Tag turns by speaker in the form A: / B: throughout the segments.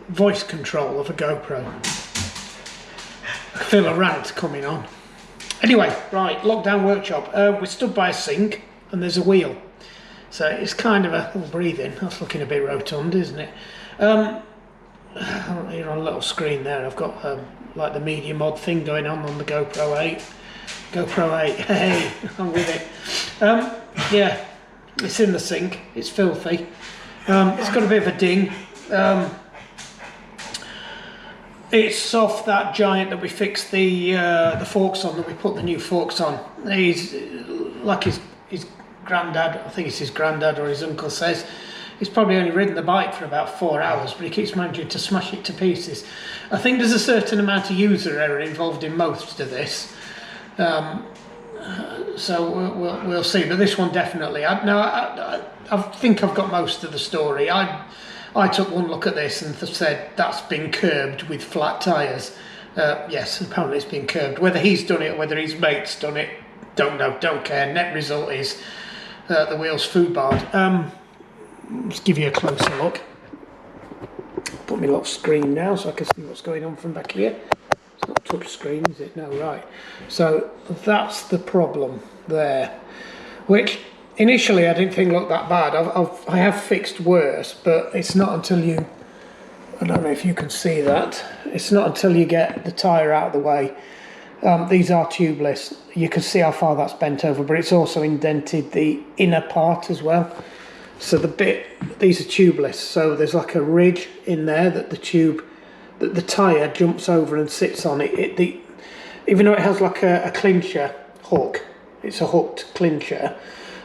A: voice control of a GoPro. I feel a rant coming on. Anyway, right, lockdown workshop. We're stood by a sink and there's a wheel. So it's kind of a little breathing. That's looking a bit rotund, isn't it? You're on a little screen there. I've got like the media mod thing going on the GoPro 8. GoPro 8, hey, I'm with it. Yeah, it's in the sink. It's filthy. It's got a bit of a ding. It's off that giant that we fixed the forks on, that we put the new forks on. He's like his granddad, I think it's his granddad or his uncle says, he's probably only ridden the bike for about 4 hours, but he keeps managing to smash it to pieces. I think there's a certain amount of user error involved in most of this, so we'll see. But this one definitely. I think I've got most of the story. I took one look at this and said that's been curbed with flat tyres. Yes, apparently it's been curbed. Whether he's done it or whether his mate's done it, don't know, don't care. Net result is the wheel's foobarred. Let's give you a closer look. Put my little screen now so I can see what's going on from back here. It's not touch screen, is it? No, right. So that's the problem there, which initially I didn't think looked that bad. I have fixed worse, but it's not until you, I don't know if you can see that, it's not until you get the tyre out of the way. These are tubeless. You can see how far that's bent over, but it's also indented the inner part as well. So these are tubeless, so there's like a ridge in there that the tyre jumps over and sits on it. Even though it has like a clincher hook, it's a hooked clincher,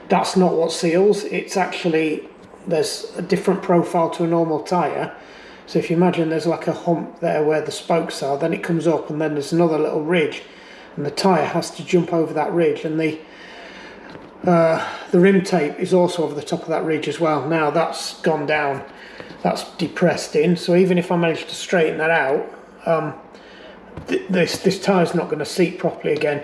A: that's not what seals. It's actually, there's a different profile to a normal tyre. So if you imagine there's like a hump there where the spokes are, then it comes up and then there's another little ridge and the tyre has to jump over that ridge, and the rim tape is also over the top of that ridge as well. Now that's gone down, that's depressed in, so even if I manage to straighten that out, this tyre's not going to seat properly again.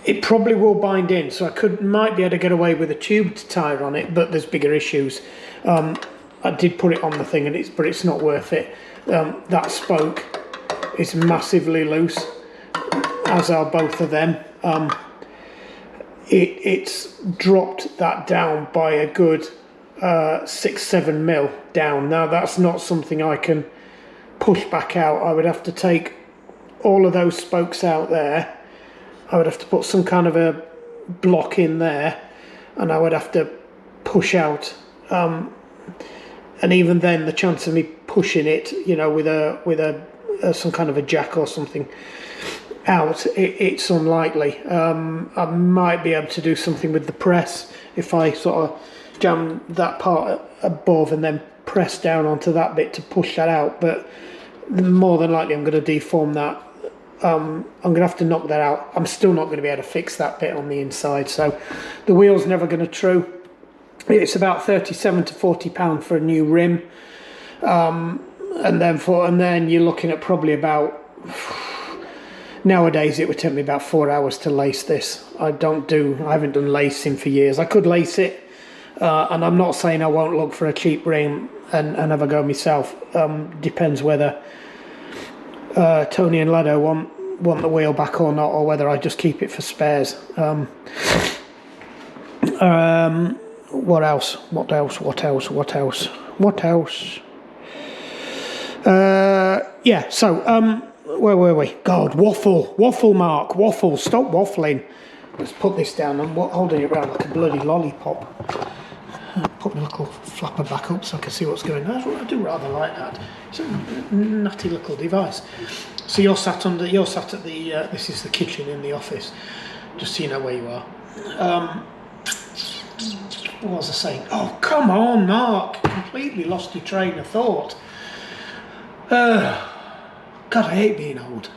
A: It probably will bind in, so might be able to get away with a tubed tyre on it, but there's bigger issues. I did put it on the thing, but it's not worth it. That spoke is massively loose, as are both of them. It's dropped that down by a good 6-7 mil down. Now that's not something I can push back out. I would have to take all of those spokes out there. I would have to put some kind of a block in there, and I would have to push out. And even then, the chance of me pushing it, you know, with some kind of a jack or something out, it's unlikely. I might be able to do something with the press if I sort of jam that part above and then press down onto that bit to push that out. But more than likely, I'm going to deform that. I'm going to have to knock that out. I'm still not going to be able to fix that bit on the inside. So the wheel's never going to true. It's about £37 to £40 for a new rim, and then you're looking at probably about, nowadays it would take me about 4 hours to lace this. I haven't done lacing for years. I could lace it, and I'm not saying I won't look for a cheap rim and have a go myself. Depends whether Tony and Lado want the wheel back or not, or whether I just keep it for spares. What else? Yeah, so where were we? God, waffle, Mark, stop waffling. Let's put this down. I'm holding it around like a bloody lollipop. Put my little flapper back up so I can see what's going on. I do rather like that. It's a nutty little device. So you're sat at the this is the kitchen in the office, just so you know where you are. What was I saying? Oh, come on, Mark. Completely lost your train of thought. God, I hate being old.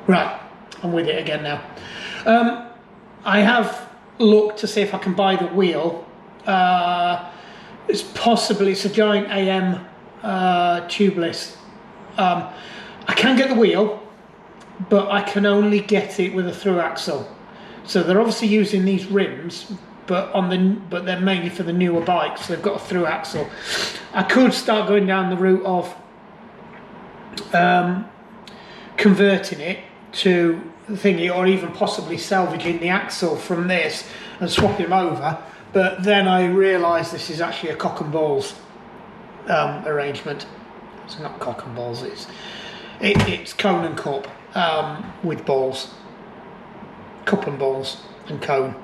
A: Right, I'm with it again now. I have looked to see if I can buy the wheel. It's a giant AM tubeless. I can get the wheel, but I can only get it with a through axle. So they're obviously using these rims but they're mainly for the newer bikes. They've got a through axle. I could start going down the route of converting it to the thingy, or even possibly salvaging the axle from this and swapping them over. But then I realised this is actually a cock and balls arrangement. It's not cock and balls. It's cone and cup with balls, cup and balls and cone.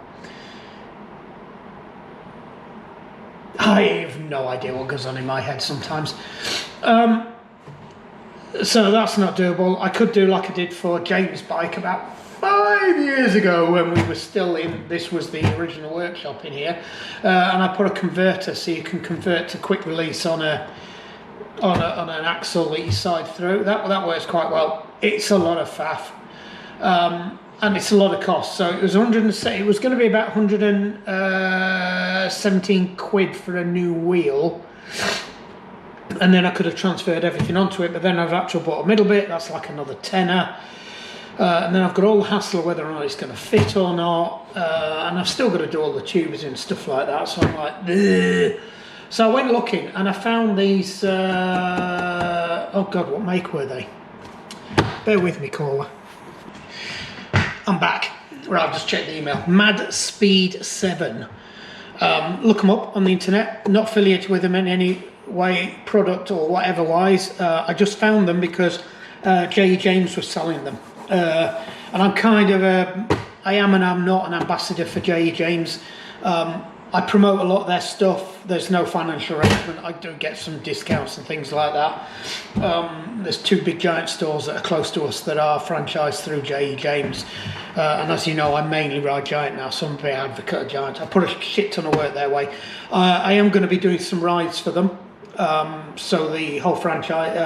A: I have no idea what goes on in my head sometimes. So that's not doable. I could do like I did for James' bike about 5 years ago when we were still in, this was the original workshop in here, and I put a converter so you can convert to quick release on an axle that you side through. That works quite well. It's a lot of faff, and it's a lot of cost. So it was it was going to be about 117 quid for a new wheel. And then I could have transferred everything onto it, but then I've actually bought a middle bit, that's like another tenner. And then I've got all the hassle of whether or not it's going to fit or not. And I've still got to do all the tubes and stuff like that, so I'm like, ugh. So I went looking and I found these, oh God, what make were they? Bear with me, caller. I'm back. Right, I've just checked the email. Mad Speed 7. Look them up on the internet, not affiliated with them in any way, product or whatever wise. I just found them because J. James was selling them, and I'm kind of I am and I'm not an ambassador for J. James. I promote a lot of their stuff. There's no financial arrangement. I do get some discounts and things like that. There's two big giant stores that are close to us that are franchised through J. James, and as you know, I mainly ride Giant now, so I'm a big advocate of Giant. I put a shit ton of work their way. I am going to be doing some rides for them. So the whole franchise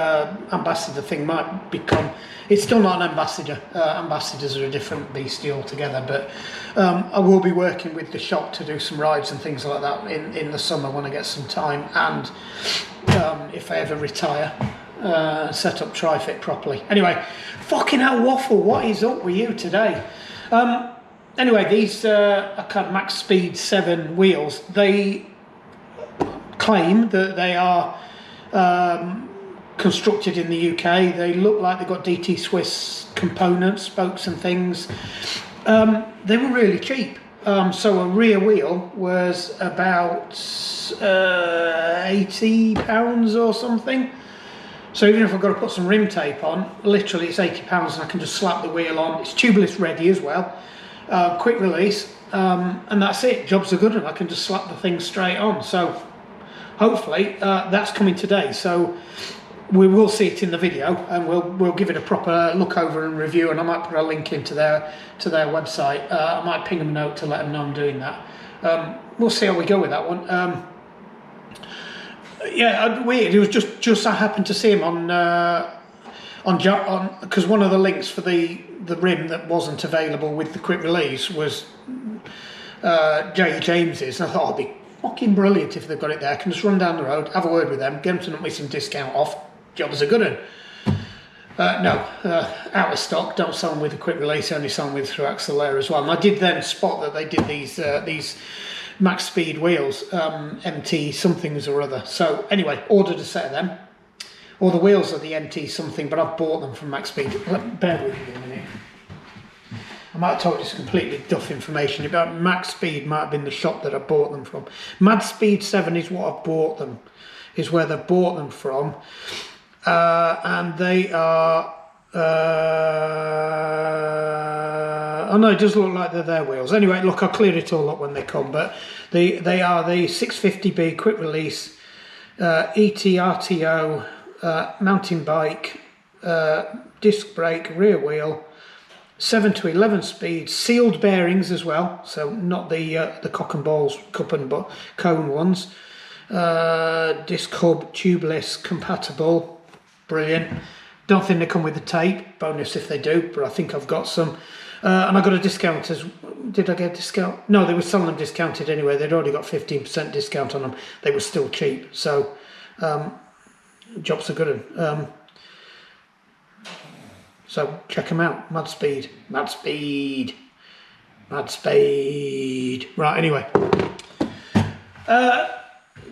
A: ambassador thing might become, it's still not an ambassador. Ambassadors are a different beastie altogether, but I will be working with the shop to do some rides and things like that in the summer when I get some time, and if I ever retire, set up Tri-Fit properly. Anyway, fucking hell, Waffle, what is up with you today? Anyway, these are kind of Max Speed 7 wheels. They claim that they are constructed in the UK. They look like they've got DT Swiss components, spokes and things. They were really cheap. So a rear wheel was about £80 or something. So even if I've got to put some rim tape on, literally it's £80 and I can just slap the wheel on. It's tubeless ready as well, quick release, and that's it. Jobs are good and I can just slap the thing straight on. So hopefully that's coming today, so we will see it in the video and we'll give it a proper look over and review, and I might put a link into their website. I might ping them a note to let them know I'm doing that. We'll see how we go with that one. Yeah, weird. It was just I happened to see him on because one of the links for the rim that wasn't available with the quick release was J. James's, and I thought it'd be fucking brilliant if they've got it there. I can just run down the road, have a word with them, get them to knock me some discount off. Jobs are good one. No, out of stock. Don't sell them with a quick release. Only sell them with through axle there as well. And I did then spot that they did these Max Speed wheels, MT somethings or other. So anyway, ordered a set of them. Or the wheels are the MT something, but I've bought them from Max Speed. Bear with me a minute. I might have told you some completely duff information about Max Speed. Might have been the shop that I bought them from. Mad Speed 7 is what I've bought them, is where they bought them from, and they are. Oh no, it does look like they're their wheels. Anyway, look, I'll clear it all up when they come. But they are the 650B quick release ETRTO mountain bike, disc brake, rear wheel. 7 to 11 speed, sealed bearings as well, so not the cock and balls cup and cone ones. Disc hub, tubeless, compatible, brilliant. Don't think they come with the tape, bonus if they do, but I think I've got some. And I got a discount as, did I get a discount? No, they were selling them discounted anyway. They'd already got 15% discount on them. They were still cheap, so jobs are good. So check them out, Mad Speed. Mad speed. Right, anyway.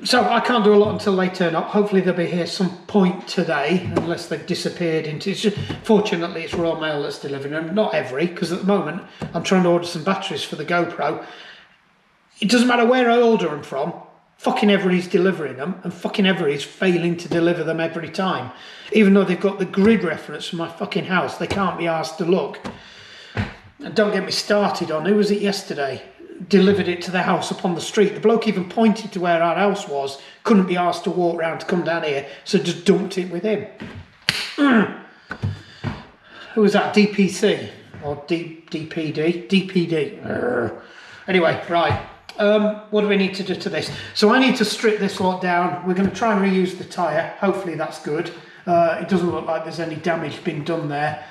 A: So I can't do a lot until they turn up. Hopefully they'll be here some point today, unless they've disappeared into... fortunately, it's Royal Mail that's delivering them, not every, because at the moment I'm trying to order some batteries for the GoPro. It doesn't matter where I order them from, fucking everybody's delivering them, and fucking everybody's failing to deliver them every time. Even though they've got the grid reference from my fucking house, they can't be asked to look. And don't get me started on, who was it yesterday? Delivered it to the house upon the street. The bloke even pointed to where our house was, couldn't be asked to walk round to come down here, so just dumped it with him. Who was that? DPC or DPD? DPD. Anyway, right. What do we need to do to this? So I need to strip this lot down. We're going to try and reuse the tyre. Hopefully that's good. It doesn't look like there's any damage been done there.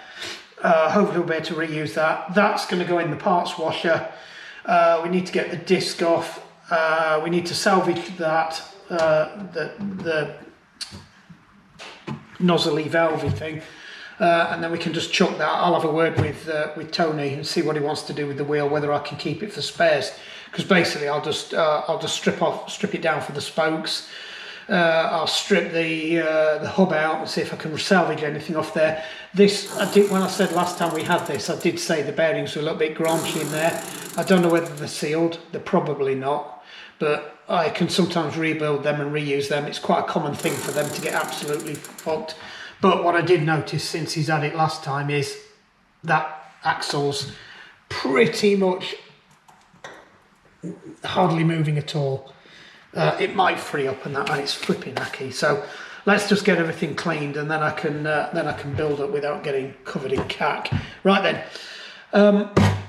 A: Hopefully we'll be able to reuse that. That's going to go in the parts washer. We need to get the disc off. We need to salvage that, the nozzly valvey thing, and then we can just chuck that. I'll have a word with Tony and see what he wants to do with the wheel, whether I can keep it for spares. Because basically, I'll just strip it down for the spokes. I'll strip the hub out and see if I can salvage anything off there. This, I did, when I said last time we had this, I did say the bearings were a little bit graunchy in there. I don't know whether they're sealed. They're probably not, but I can sometimes rebuild them and reuse them. It's quite a common thing for them to get absolutely fucked. But what I did notice since he's had it last time is that axle's pretty much hardly moving at all. It might free up and that, and it's flipping hacky. So let's just get everything cleaned, and then I can build up without getting covered in cack. Right then,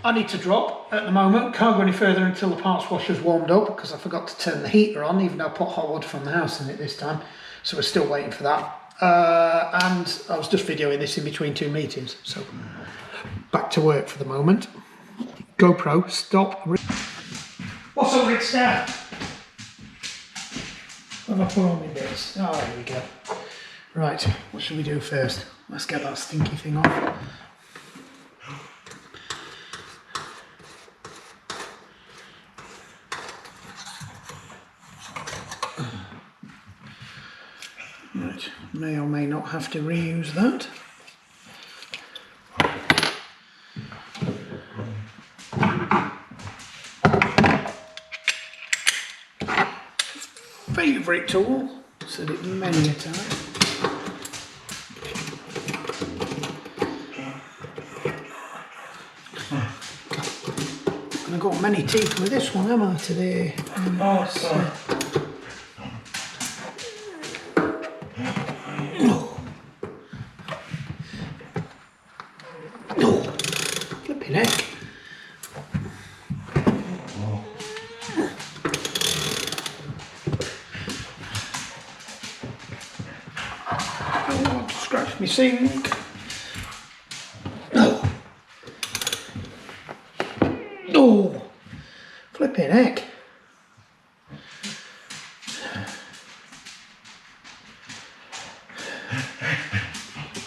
A: I need to drop at the moment. Can't go any further until the parts washer's warmed up, because I forgot to turn the heater on, even though I put hot water from the house in it this time. So we're still waiting for that. And I was just videoing this in between two meetings. So back to work for the moment. GoPro, stop. What's up, Rick Star? What have I put on my bits? Oh, there we go. Right, what should we do first? Let's get that stinky thing off. Right, may or may not have to reuse that. Favourite tool, said it many a time. And I've got many teeth with this one, haven't I, today? Oh, sorry. Oh, flipping heck. Scratch me sink. Oh. Oh. Flipping heck.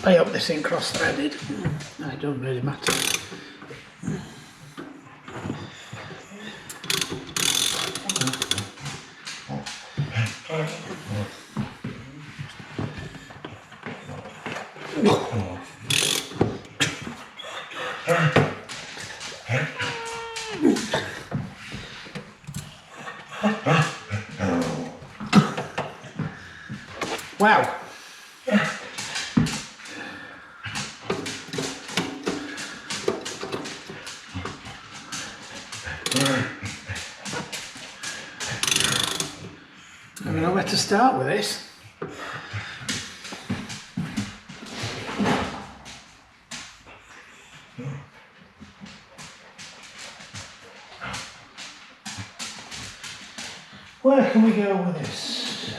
A: I hope this ain't cross-threaded. No, it doesn't really matter. Wow. I don't know where to start with this. Where can we go with this?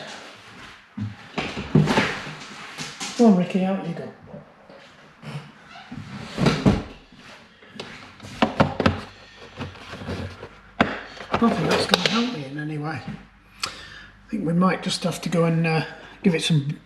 A: Come on, Ricky, out you go. I don't think that's going to help me in any way. I think we might just have to go and give it some...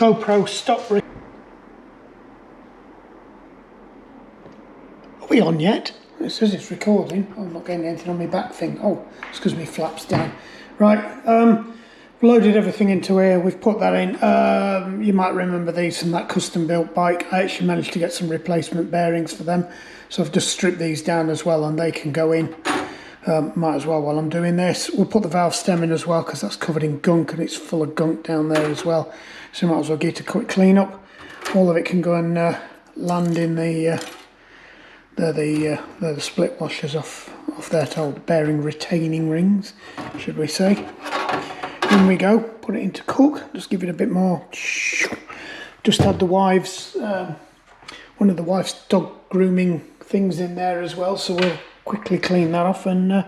A: GoPro stop. Are we on yet? It says it's recording. I'm not getting anything on my back thing. Oh, it's because my flap's down. Right, loaded everything into here. We've put that in. You might remember these from that custom built bike. I actually managed to get some replacement bearings for them. So I've just stripped these down as well and they can go in. Might as well while I'm doing this. We'll put the valve stem in as well because that's covered in gunk and it's full of gunk down there as well. So might as well get a quick clean up. All of it can go and land in the they're the split washers off their old bearing retaining rings, should we say. In we go, put it into cook, just give it a bit more. Just had the wife's, one of the wife's dog grooming things in there as well, so we'll quickly clean that off and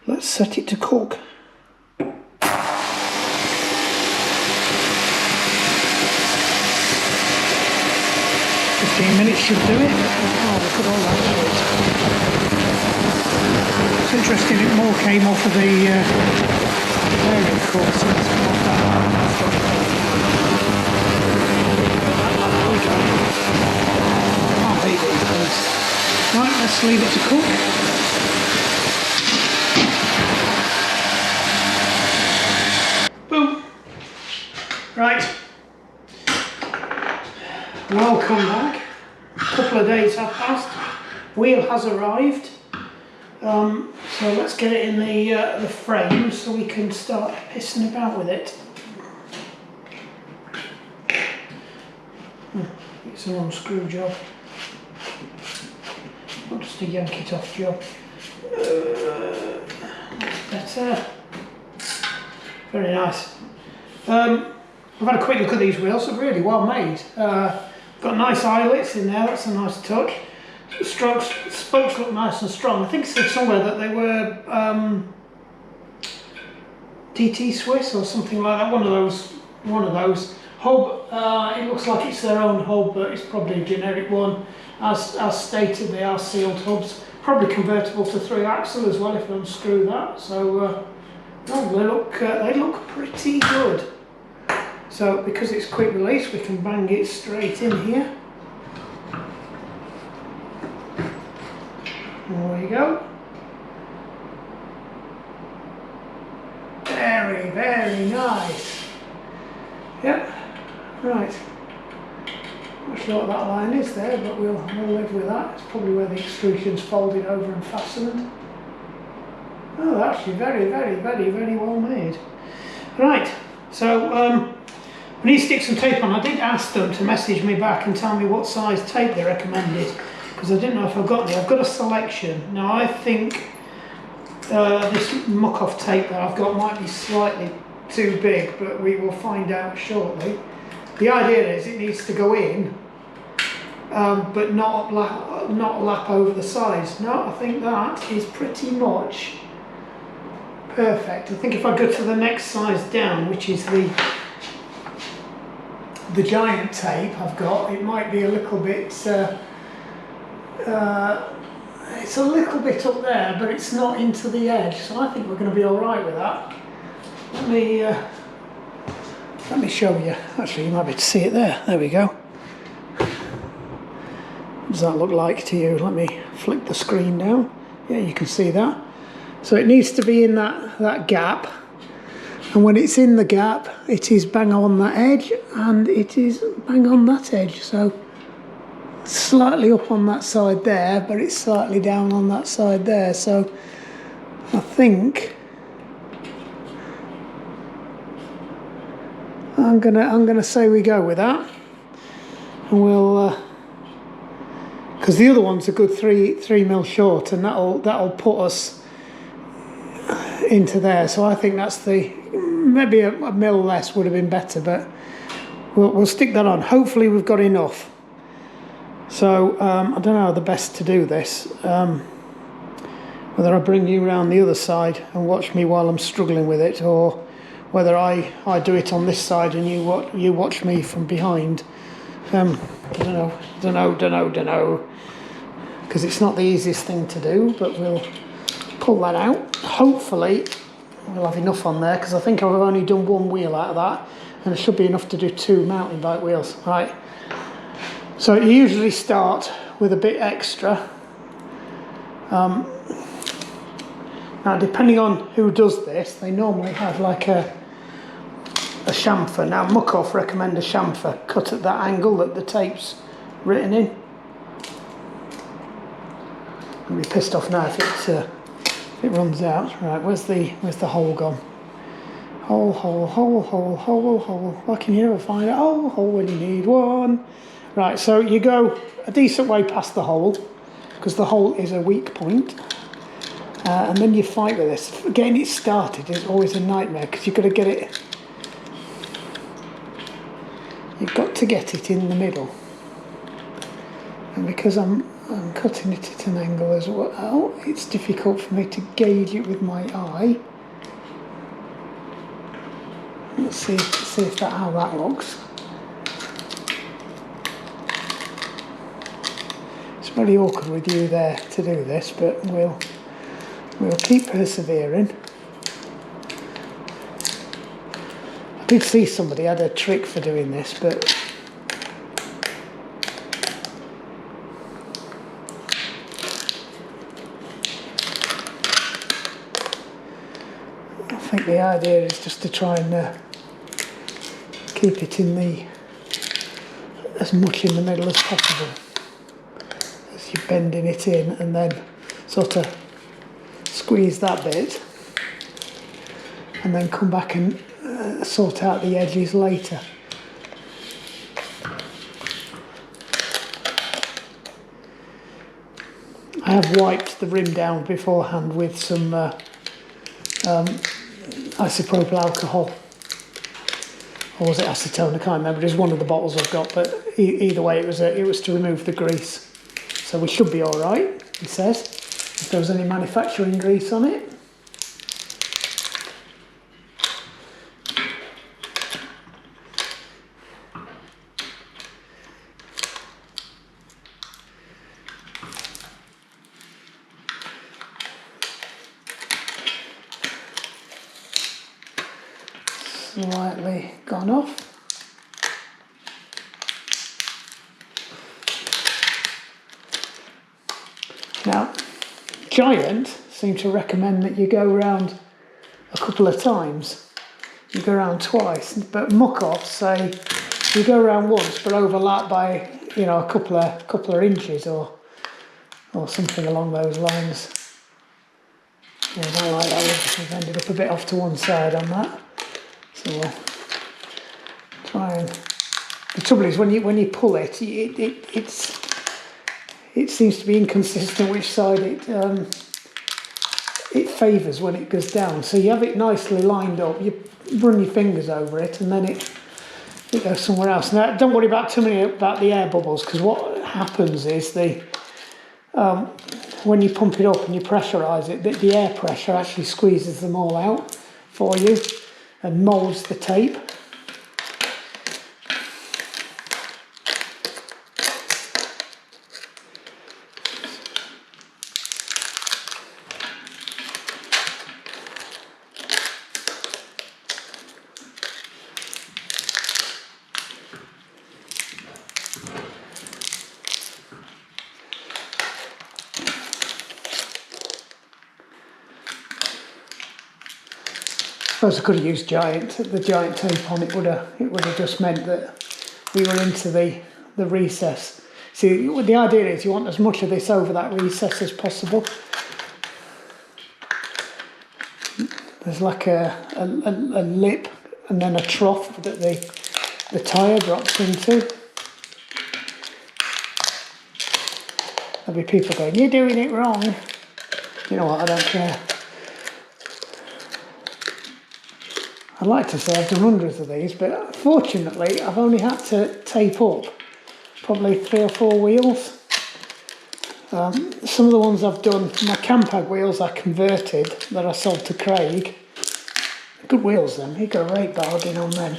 A: let's set it to cook. 15 minutes should do it. Oh, look at all that shit. It's interesting, it more came off of the bearing cord, so it's come off that. Can't beat these things. Right, let's leave it to cook. welcome back. A couple of days have passed. Wheel has arrived. So let's get it in the frame so we can start pissing about with it. It's an unscrew job. Not just a yank it off job. That's better. Very nice. I've had a quick look at these wheels. They're really well made. Got nice eyelets in there. That's a nice touch. Spokes look nice and strong. I think it said somewhere that they were TT Swiss or something like that. One of those. Hub. It looks like it's their own hub, but it's probably a generic one. As stated, they are sealed hubs. Probably convertible to 3-axle as well if I unscrew that. So they look pretty good. So because it's quick release, we can bang it straight in here. There we go. Very, very nice. Yep. Right. Not sure what that line is there, but we'll live with that. It's probably where the extrusion's folded over and fastened. Oh, they're actually very, very, very, very well made. Right. So we need to stick some tape on. I did ask them to message me back and tell me what size tape they recommended, because I didn't know if I've got any. I've got a selection. Now I think this muck-off tape that I've got might be slightly too big, but we will find out shortly. The idea is it needs to go in, but not lap over the sides. No, I think that is pretty much perfect. I think if I go to the next size down, which is the giant tape I've got, it might be a little bit, it's a little bit up there, but it's not into the edge, so I think we're going to be alright with that. Let me show you. Actually, you might be able to see it there. There we go. What does that look like to you? Let me flick the screen down. Yeah, you can see that. So it needs to be in that gap. And when it's in the gap, it is bang on that edge, and it is bang on that edge. So slightly up on that side there, but it's slightly down on that side there. So I think I'm gonna say we go with that, and we'll because the other one's a good 3 mil short, and that'll put us into there. So I think that's maybe a mil less would have been better, but we'll stick that on. Hopefully we've got enough. So I don't know how the best to do this. Whether I bring you around the other side and watch me while I'm struggling with it, or whether I do it on this side and you watch me from behind. Don't know. Because it's not the easiest thing to do, but we'll pull that out. Hopefully we'll have enough on there, because I think I've only done one wheel out of that, and it should be enough to do 2 mountain bike wheels. Right. So you usually start with a bit extra. Now, depending on who does this, they normally have like a chamfer. Now, muck-off recommend a chamfer cut at that angle that the tape's written in. I'll be pissed off now if it runs out. Right, where's the hole gone? Hole. Why can you never find a hole when you need one? Right, so you go a decent way past the hole, because the hole is a weak point. And then you fight with this. Getting it started is always a nightmare, because you've got to get it. You've got to get it in the middle. And because I'm cutting it at an angle as well, it's difficult for me to gauge it with my eye. Let's see how that looks. It's very awkward with you there to do this, but we'll keep persevering. I did see somebody had a trick for doing this, but I think the idea is just to try and keep it in the as much in the middle as possible as you're bending it in, and then sort of squeeze that bit and then come back and sort out the edges later. I have wiped the rim down beforehand with some isopropyl alcohol, or was it acetone? I can't remember. It's one of the bottles I've got, but either way, it was to remove the grease. So we should be all right, he says, if there was any manufacturing grease on it. Slightly gone off. Now, Giant seem to recommend that you go around a couple of times. You go around twice, but muck-offs say you go around once, but overlap by, you know, a couple of inches or something along those lines. Yeah, I don't like that. We've ended up a bit off to one side on that. So we'll try and. The trouble is when you pull it, it seems to be inconsistent which side it favours when it goes down. So you have it nicely lined up. You run your fingers over it, and then it goes somewhere else. Now, don't worry too many about the air bubbles, because what happens is when you pump it up and you pressurise it, the air pressure actually squeezes them all out for you and moulds the tape. I suppose I could have used the Giant tape on. It would have just meant that we were into the recess. See, the idea is you want as much of this over that recess as possible. There's like a lip and then a trough that the tyre drops into. There'll be people going, "You're doing it wrong." You know what, I don't care. I'd like to say I've done hundreds of these, but fortunately I've only had to tape up probably 3 or 4 wheels. Some of the ones I've done, my Campag wheels I converted that I sold to Craig. Good wheels then, he got a great bargain on them.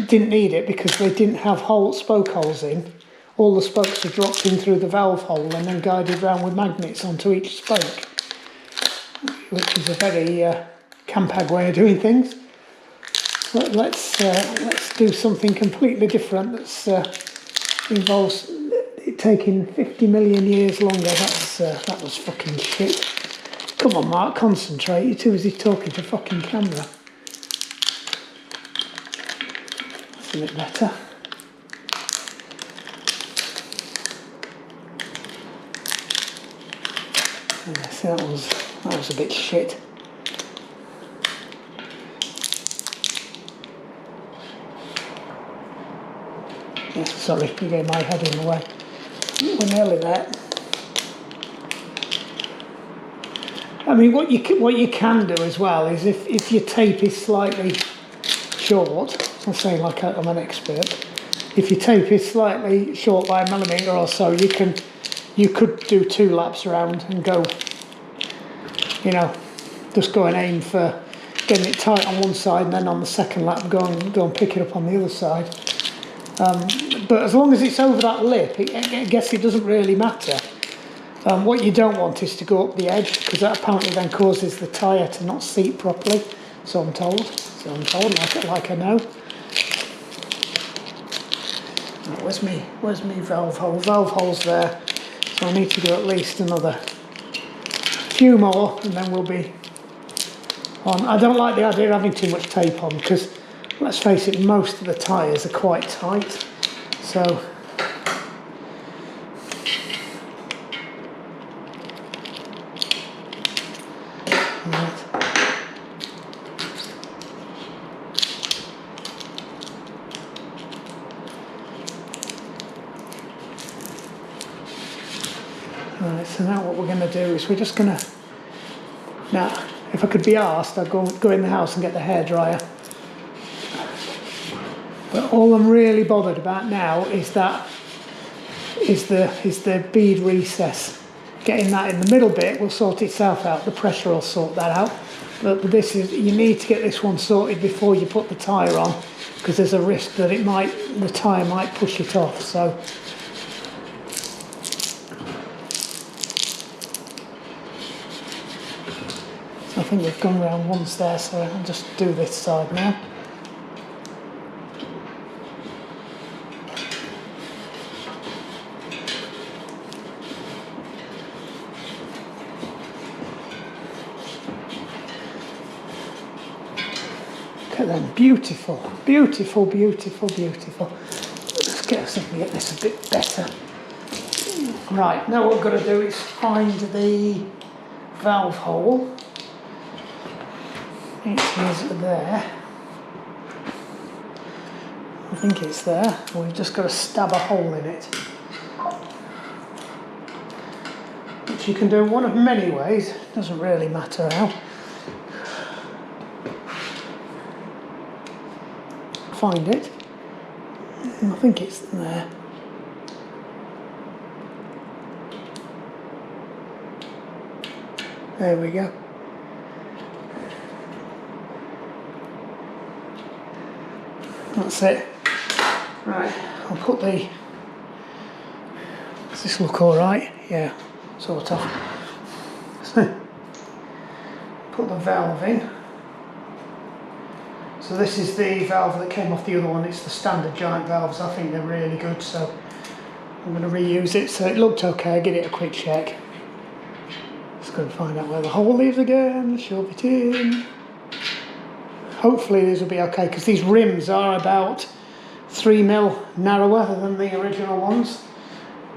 A: Didn't need it because they didn't have spoke holes in. All the spokes were dropped in through the valve hole and then guided round with magnets onto each spoke, which is a very Campag way of doing things. But let's do something completely different that involves it taking 50 million years longer. That was fucking shit. Come on, Mark, concentrate. You're too busy talking to fucking camera. That's a bit better. Yeah, see, that was a bit shit. Yes, sorry, you gave my head in the way. We're nearly there. I mean, what you can do as well is if your tape is slightly short, I'll say like I'm an expert. If your tape is slightly short by a millimetre or so, you could do 2 laps around and go, you know, just go and aim for getting it tight on one side, and then on the second lap go and pick it up on the other side. But as long as it's over that lip, I guess it doesn't really matter. What you don't want is to go up the edge, because that apparently then causes the tyre to not seat properly. So I'm told. Like I know. Where's me valve hole? Valve hole's there. So I need to do at least another few more, and then we'll be on. I don't like the idea of having too much tape on, because let's face it, most of the tyres are quite tight. So right, so now what we're going to do is we're just going to, now if I could be asked, I'd go in the house and get the hairdryer. But all I'm really bothered about now is the bead recess. Getting that in the middle bit will sort itself out, the pressure will sort that out. But this is, you need to get this one sorted before you put the tyre on, because there's a risk that the tyre might push it off. So I think we've gone around once there, so I'll just do this side now. Look at them, beautiful, beautiful, beautiful, beautiful. Let's get this a bit better. Right, now what we've got to do is find the valve hole. It is there. I think it's there. We've just got to stab a hole in it. Which you can do one of many ways. Doesn't really matter how. Find it. I think it's there. There we go. That's it. Right, I'll put the... Does this look alright? Yeah, sort of. So, put the valve in. So this is the valve that came off the other one. It's the standard giant valves. I think they're really good, so I'm going to reuse it. So it looked okay, give it a quick check. Just going to find out where the hole is again, shove it in. Hopefully these will be okay, because these rims are about 3mm narrower than the original ones,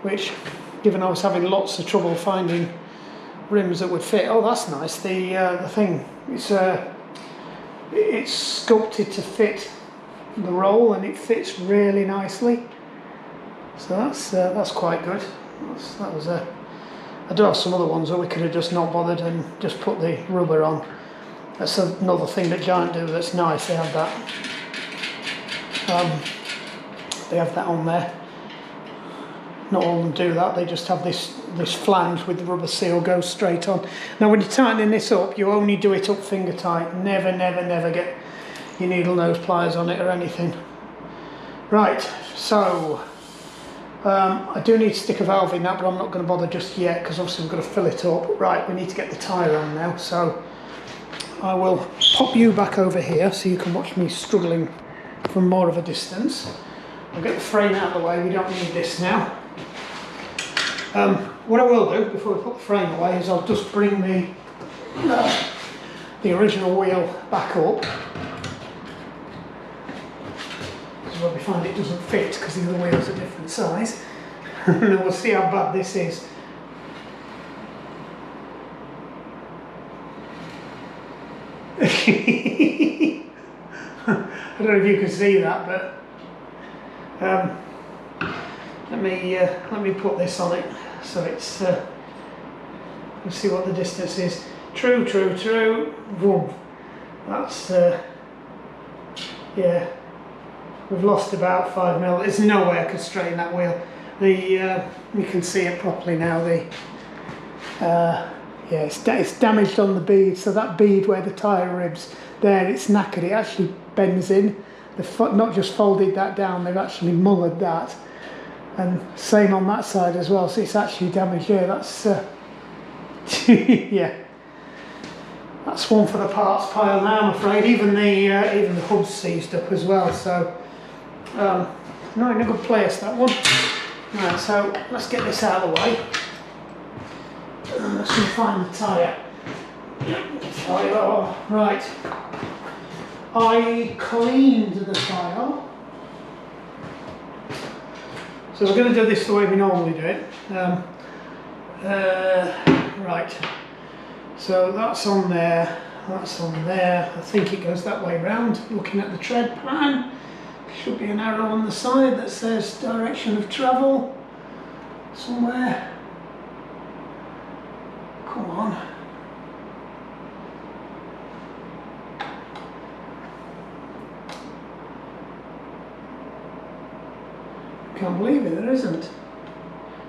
A: which, given I was having lots of trouble finding rims that would fit. Oh, that's nice. The thing, it's sculpted to fit the roll, and it fits really nicely. So that's quite good. I do have some other ones that we could have just not bothered and just put the rubber on. That's another thing that Giant do that's nice. They have that. They have that on there. Not all of them do that. They just have this flange with the rubber seal goes straight on. Now, when you're tightening this up, you only do it up finger tight. Never, never, never get your needle nose pliers on it or anything. Right. So I do need to stick a valve in that, but I'm not going to bother just yet because obviously we've got to fill it up. Right. We need to get the tyre on now. So I will pop you back over here so you can watch me struggling from more of a distance. I'll get the frame out of the way, we don't need this now. What I will do before we put the frame away is I'll just bring the original wheel back up. This is where we find it doesn't fit because the other wheels are different size. And then we'll see how bad this is. I don't know if you can see that, but let me put this on it so it's let's see what the distance is. True. Boom. That's yeah, we've lost about 5mm. There's no way I could straighten that wheel. You can see it properly now. Yeah, it's damaged on the bead, so that bead where the tyre ribs there, it's knackered. It actually bends in. They've not just folded that down, they've actually mullered that, and same on that side as well. So it's actually damaged. Yeah, that's yeah, that's one for the parts pile now, I'm afraid. Even the hub's seized up as well. So not in a good place, that one. Right, so let's get this out of the way. Let's go find the tyre. Right. I cleaned the tyre. So we're going to do this the way we normally do it. Right, so that's on there, that's on there. I think it goes that way round. Looking at the tread plan, should be an arrow on the side that says direction of travel somewhere. Come on. Can't believe it, there isn't.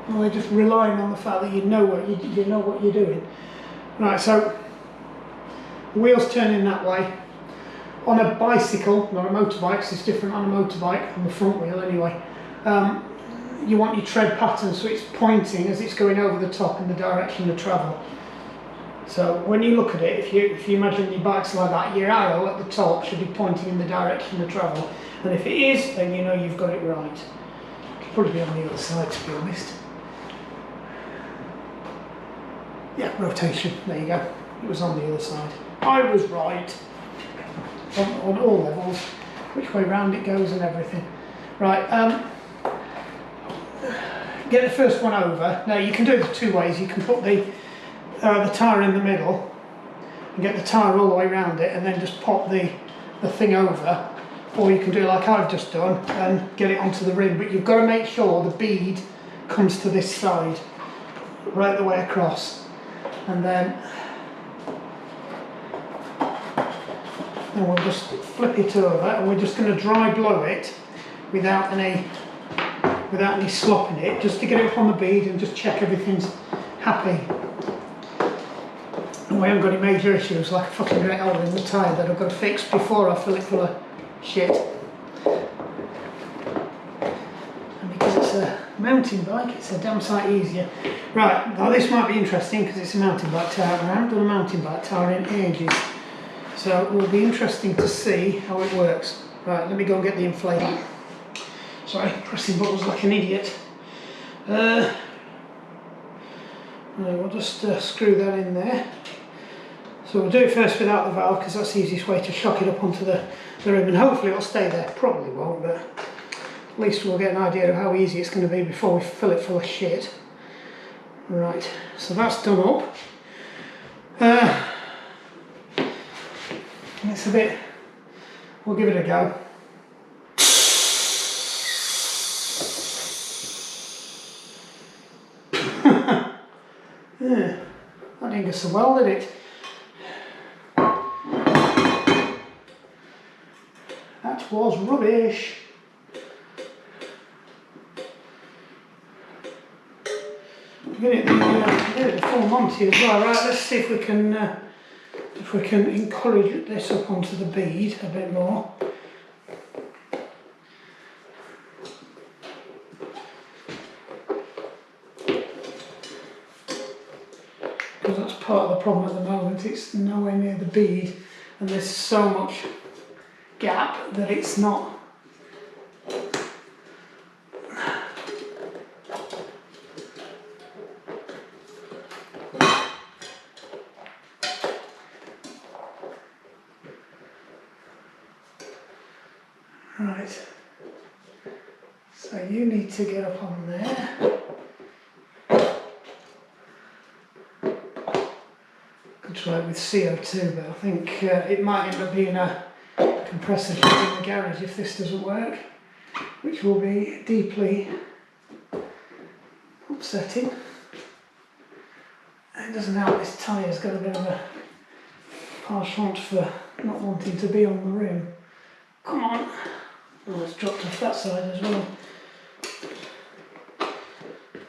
A: Well, they're just relying on the fact that you know what you're doing. Right, so the wheel's turning that way. On a bicycle, not a motorbike, 'cause it's different on a motorbike, on the front wheel anyway. You want your tread pattern so it's pointing as it's going over the top in the direction of travel. So when you look at it, if you imagine your bike's like that, your arrow at the top should be pointing in the direction of travel. And if it is, then you know you've got it right. It'll probably be on the other side, to be honest. Yeah, rotation, there you go. It was on the other side. I was right on all levels, which way round it goes and everything. Right, get the first one over. Now you can do it two ways. You can put the tyre in the middle and get the tyre all the way around it and then just pop the thing over, or you can do like I've just done and get it onto the rim, but you've got to make sure the bead comes to this side right the way across. And then we'll just flip it over, and we're just going to dry blow it without any slopping it, just to get it up on the bead and just check everything's happy. And we haven't got any major issues like a fucking great hole in the tyre that I've got to fix before I fill it full of shit. And because it's a mountain bike, it's a damn sight easier. Right, now this might be interesting because it's a mountain bike tyre, and I haven't done a mountain bike tyre in ages. So it will be interesting to see how it works. Right, let me go and get the inflator. Sorry, pressing buttons like an idiot. We'll just screw that in there. So we'll do it first without the valve because that's the easiest way to shock it up onto the rim, and hopefully it'll stay there. Probably won't, but at least we'll get an idea of how easy it's going to be before we fill it full of shit. Right, so that's done up. It's a bit, we'll give it a go. Yeah, that didn't go so well, did it? That was rubbish. Get it the full Monty as well. Right, let's see if we can encourage this up onto the bead a bit more. Because that's part of the problem at the moment. It's nowhere near the bead, and there's so much gap that it's not. Right, so you need to get up on there. Could try it with CO2, but I think it might end up being a compressor in the garage if this doesn't work, which will be deeply upsetting. It doesn't help this tyre's got a bit of a penchant for not wanting to be on the rim. Come on. Oh, it's dropped off that side as well.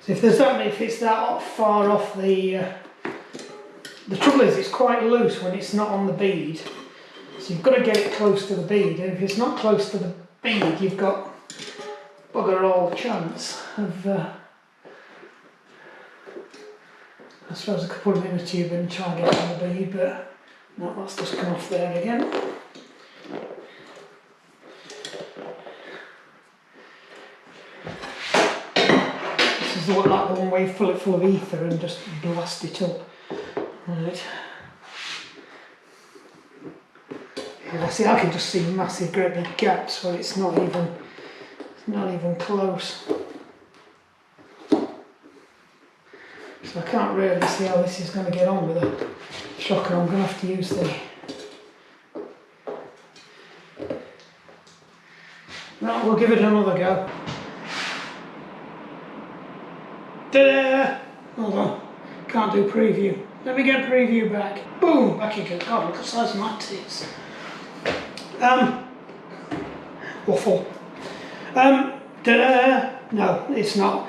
A: So if it's that far off the trouble is it's quite loose when it's not on the bead. So you've got to get it close to the bead, and if it's not close to the bead, you've got bugger all chance of. I suppose I could put them in a tube and try and get it on the bead, but no, that's just come off there again. This is like the one where you fill it full of ether and just blast it up. Right. Yeah, see, I can just see massive, great big gaps where it's not even close. So I can't really see how this is going to get on with a shocker. I'm going to have to use the... Right, we'll give it another go. Ta-da! Hold on, can't do preview. Let me get preview back. Boom, back you go. God, look at the size of my tits. Waffle. Ta-da! No, it's not.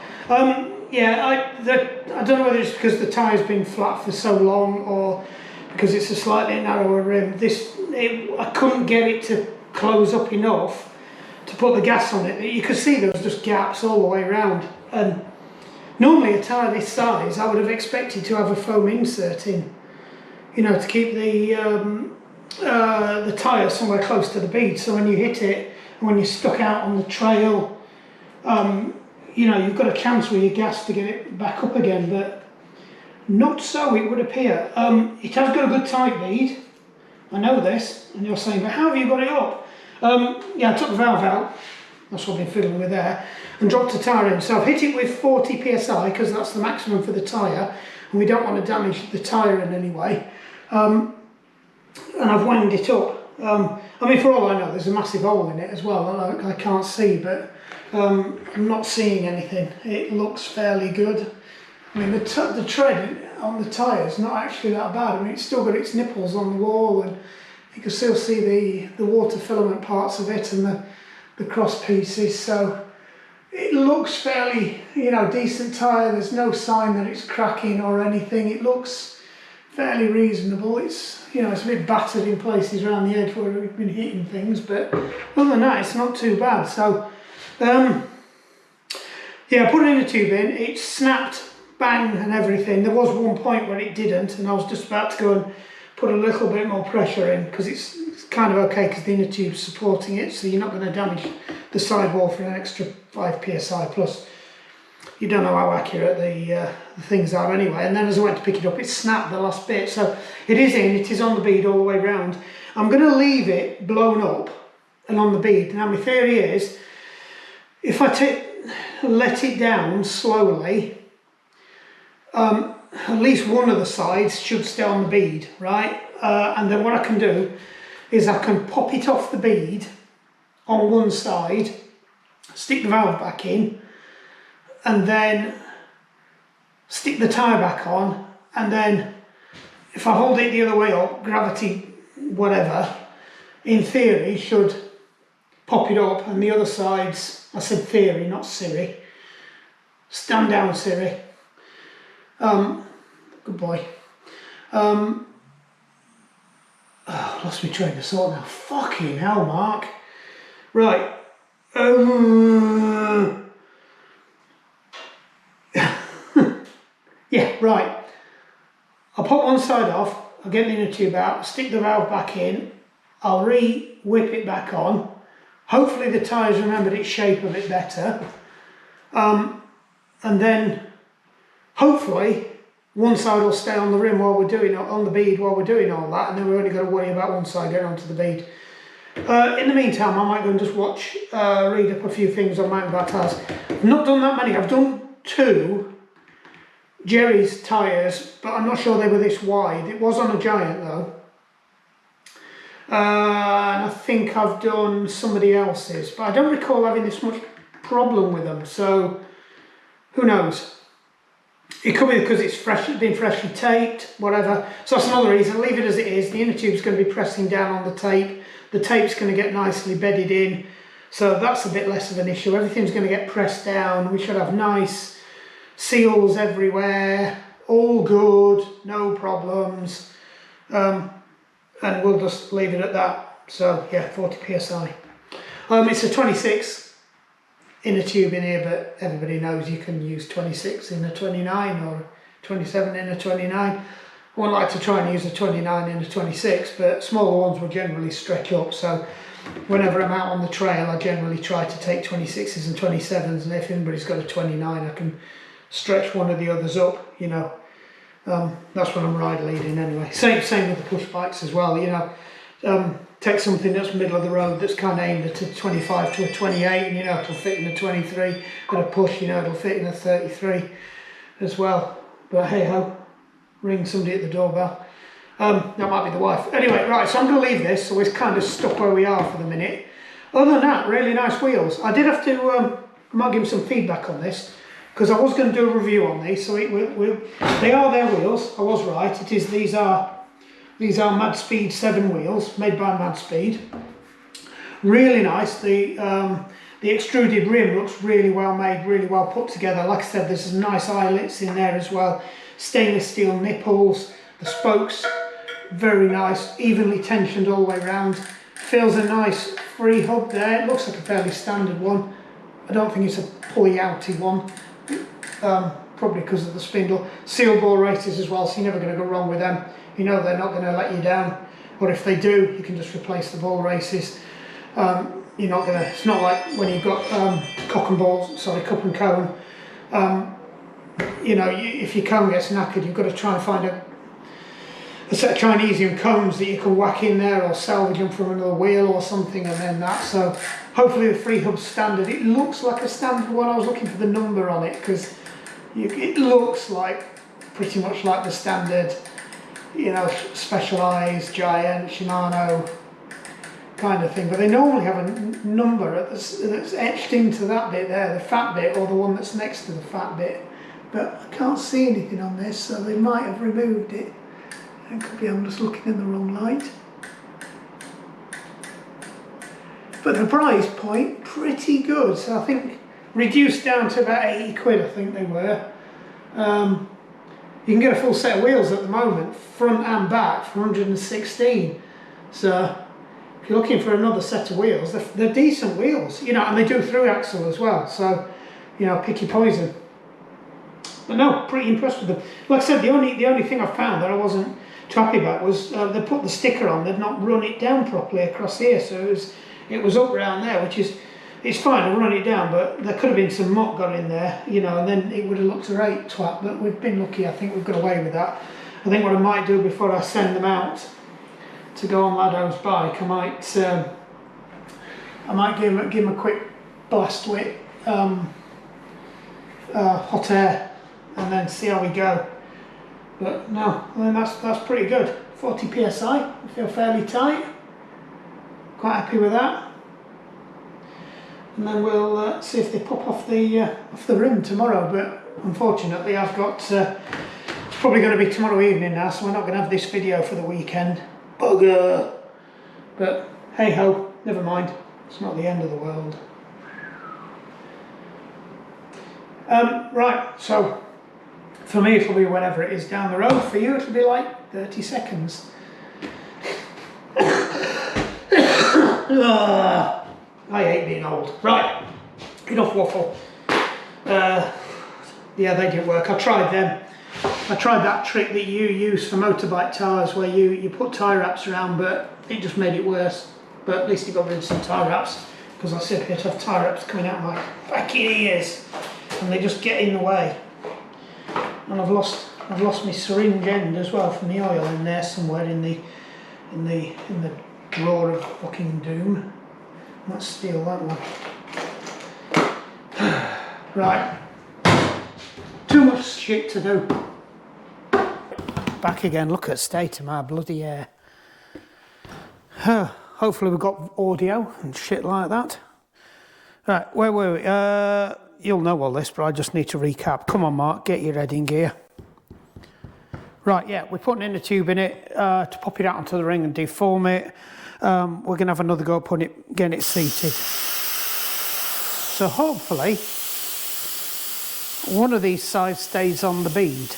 A: Yeah, I don't know whether it's because the tyre's been flat for so long or because it's a slightly narrower rim. I couldn't get it to close up enough to put the gas on it. You could see there was just gaps all the way around. And normally a tyre this size, I would have expected to have a foam insert in, you know, to keep the tyre somewhere close to the bead. So when you hit it, and when you're stuck out on the trail, you know, you've got to cancel your gas to get it back up again, but not so it would appear. It has got a good tight bead, I know this, and you're saying, but how have you got it up? Yeah, I took the valve out, that's what I've been fiddling with there, and dropped the tyre in. So I've hit it with 40 psi, because that's the maximum for the tyre, and we don't want to damage the tyre in any way. And I've wound it up. I mean, for all I know, there's a massive hole in it as well. I can't see, but I'm not seeing anything. It looks fairly good. I mean, the tread on the tyre is not actually that bad. I mean, it's still got its nipples on the wall, and you can still see the water filament parts of it and the cross pieces. So it looks fairly, you know, decent tyre. There's no sign that it's cracking or anything. It looks fairly reasonable. It's, you know, it's a bit battered in places around the edge where we've been hitting things, but other than that, it's not too bad. So, yeah, I put it in the tube in. It snapped, bang, and everything. There was one point where it didn't, and I was just about to go and put a little bit more pressure in because it's kind of okay because the inner tube's supporting it, so you're not going to damage the sidewall for an extra 5 psi plus. You don't know how accurate the things are anyway. And then as I went to pick it up, it snapped the last bit. So it is on the bead all the way round. I'm going to leave it blown up and on the bead. Now my theory is, if I let it down slowly, at least one of the sides should stay on the bead, right? And then what I can do is I can pop it off the bead on one side, stick the valve back in, and then stick the tyre back on, and then if I hold it the other way up, gravity, whatever, in theory should pop it up, and the other sides, I said theory, not Siri, stand down Siri, good boy. Oh, lost my train of thought now, fucking hell, Mark. Right, yeah, right. I'll pop one side off, I'll get the inner tube out, stick the valve back in, I'll whip it back on. Hopefully the tyre's remembered its shape a bit better. And then hopefully one side will stay on the rim while we're doing it, on the bead while we're doing all that, and then we've only got to worry about one side getting onto the bead. In the meantime, I might go and just read up a few things on mountain bike tyres. I've not done that many. I've done 2 Jerry's tyres, but I'm not sure they were this wide. It was on a Giant though. And I think I've done somebody else's, but I don't recall having this much problem with them, so who knows. It could be because it's been freshly taped, whatever. So that's another reason. Leave it as it is. The inner tube's going to be pressing down on the tape. The tape's going to get nicely bedded in, so that's a bit less of an issue. Everything's going to get pressed down. We should have nice seals everywhere, all good, no problems, and we'll just leave it at that. So yeah, 40 psi. It's a 26 inner tube in here, but everybody knows you can use 26 in a 29 or 27 in a 29. I wouldn't like to try and use a 29 in a 26, but smaller ones will generally stretch up, so whenever I'm out on the trail I generally try to take 26s and 27s, and if anybody's got a 29 I can stretch one of the others up, you know. That's when I'm ride leading anyway. Same with the push bikes as well, you know. Take something that's middle of the road that's kind of aimed at a 25 to a 28, and you know it'll fit in a 23. Got a push, you know, it'll fit in a 33 as well. But hey ho, ring somebody at the doorbell. That might be the wife. Anyway, right, so I'm going to leave this, so we're kind of stuck where we are for the minute. Other than that, really nice wheels. I did have to, I might give him some feedback on this, because I was going to do a review on these, so they are their wheels, I was right. It is, these are Mad Speed 7 wheels, made by Mad Speed. Really nice. The extruded rim looks really well made, really well put together. Like I said, there's some nice eyelets in there as well. Stainless steel nipples, the spokes, very nice, evenly tensioned all the way around. Feels a nice free hub there. It looks like a fairly standard one. I don't think it's a pulley outy one, probably because of the spindle. Seal bore races as well, so you're never going to go wrong with them. You know they're not going to let you down, or if they do, you can just replace the ball races. You're not gonna. It's not like when you've got cup and cone. You know, if your cone gets knackered, you've got to try and find a set of Chinesian cones that you can whack in there, or salvage them from another wheel or something, and then that. So hopefully the free hub's standard. It looks like a standard one. I was looking for the number on it because it looks like pretty much like the standard, you know, Specialized, Giant, Shimano kind of thing, but they normally have a number that's etched into that bit there, the fat bit, or the one that's next to the fat bit, but I can't see anything on this, so they might have removed it. It could be I'm just looking in the wrong light. But the price point, pretty good, so I think reduced down to about 80 quid, I think they were. You can get a full set of wheels at the moment, front and back, for 116, so if you're looking for another set of wheels, they're decent wheels, you know, and they do through axle as well, so, you know, pick your poison. But no, pretty impressed with them. Like I said, the only thing I found that I wasn't too happy about was they put the sticker on, they'd not run it down properly across here, so it was up around there, which is, it's fine, I've run it down, but there could have been some muck got in there, you know, and then it would have looked a right twat, but we've been lucky, I think we've got away with that. I think what I might do before I send them out to go on Lado's bike, I might give him a quick blast with hot air and then see how we go. But no, I mean, that's pretty good. 40 psi, I feel fairly tight. Quite happy with that. And then we'll see if they pop off the rim tomorrow. But unfortunately, I've got it's probably going to be tomorrow evening now, so we're not going to have this video for the weekend. Bugger! But hey ho, never mind. It's not the end of the world. Right, so for me it'll be whenever it is down the road. For you it'll be like 30 seconds. I hate being old. Right, enough waffle. Yeah, they didn't work. I tried them. I tried that trick that you use for motorbike tyres where you put tyre wraps around, but it just made it worse. But at least it got rid of some tyre wraps, because I sit here to have tyre wraps coming out my fucking ears and they just get in the way. And I've lost my syringe end as well from the oil in there somewhere in the drawer of fucking doom. Let's steal that one. Right. Too much shit to do. Back again, look at the state of my bloody hair. Hopefully we've got audio and shit like that. Right, where were we? You'll know all this, but I just need to recap. Come on, Mark, get your head in gear. Right, yeah, we're putting in a tube in it to pop it out onto the ring and deform it. We're going to have another go at getting it seated. So hopefully one of these sides stays on the bead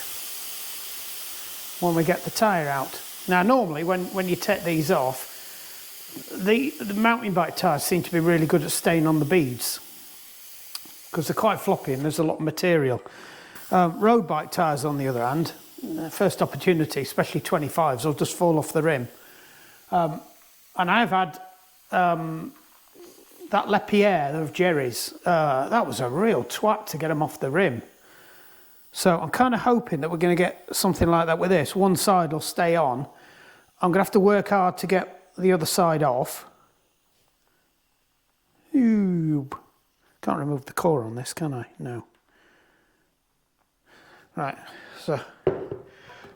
A: when we get the tyre out. Now normally when you take these off, the mountain bike tyres seem to be really good at staying on the beads because they're quite floppy and there's a lot of material. Road bike tyres on the other hand, first opportunity, especially 25s, will just fall off the rim. And I've had that Lepierre of Jerry's, that was a real twat to get them off the rim. So I'm kind of hoping that we're going to get something like that with this. One side will stay on. I'm going to have to work hard to get the other side off. Ooh. Can't remove the core on this, can I? No. Right, so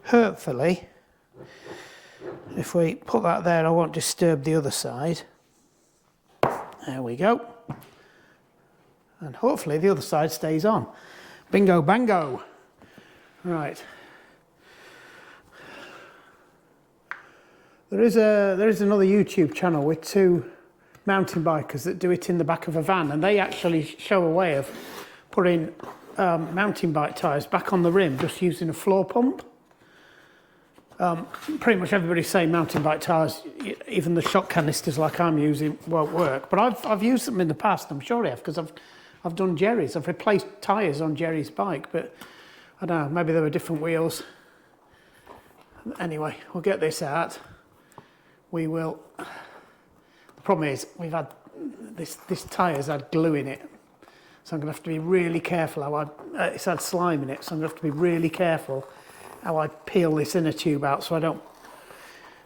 A: hopefully if we put that there, I won't disturb the other side. There we go. And hopefully the other side stays on. Bingo bango. Right. There is another YouTube channel with two mountain bikers that do it in the back of a van, and they actually show a way of putting mountain bike tyres back on the rim just using a floor pump. Pretty much everybody's saying mountain bike tyres, even the shot canisters like I'm using, won't work. But I've used them in the past, I'm sure I have, because I've done Jerry's. I've replaced tyres on Jerry's bike, but I don't know, maybe there were different wheels. Anyway, we'll get this out. We will. The problem is we've had this tyre's had glue in it, so I'm going to have to be really careful how it's had slime in it, so I'm going to have to be really careful how I peel this inner tube out so I don't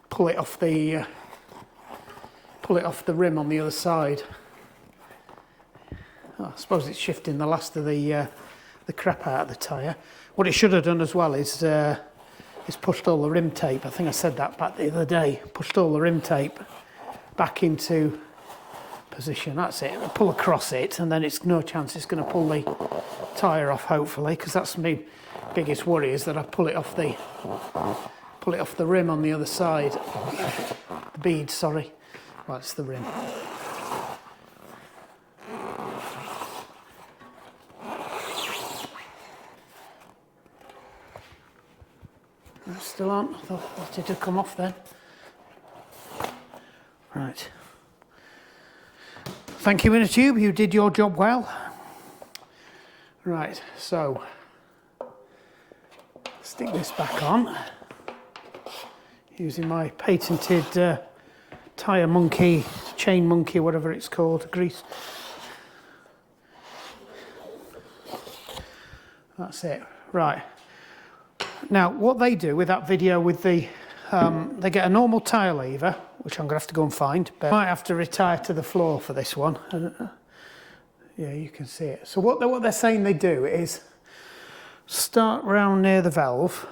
A: pull it off the rim on the other side. Oh, I suppose it's shifting the last of the crap out of the tyre. What it should have done as well is pushed all the rim tape. I think I said that back the other day. Pushed all the rim tape back into position. That's it. I'll pull across it, and then it's no chance it's going to pull the tyre off. Hopefully, because that's my biggest worry, is that I pull it off the rim on the other side. The bead, sorry. Right, it's the rim. That's still on. I thought it had come off then. Right. Thank you, inner tube. You did your job well. Right, so stick this back on using my patented tyre monkey, chain monkey, whatever it's called, grease. That's it. Right. Now, what they do with that video with the, they get a normal tyre lever, which I'm going to have to go and find, but I might have to retire to the floor for this one. Yeah, you can see it. So what they're saying they do is start round near the valve.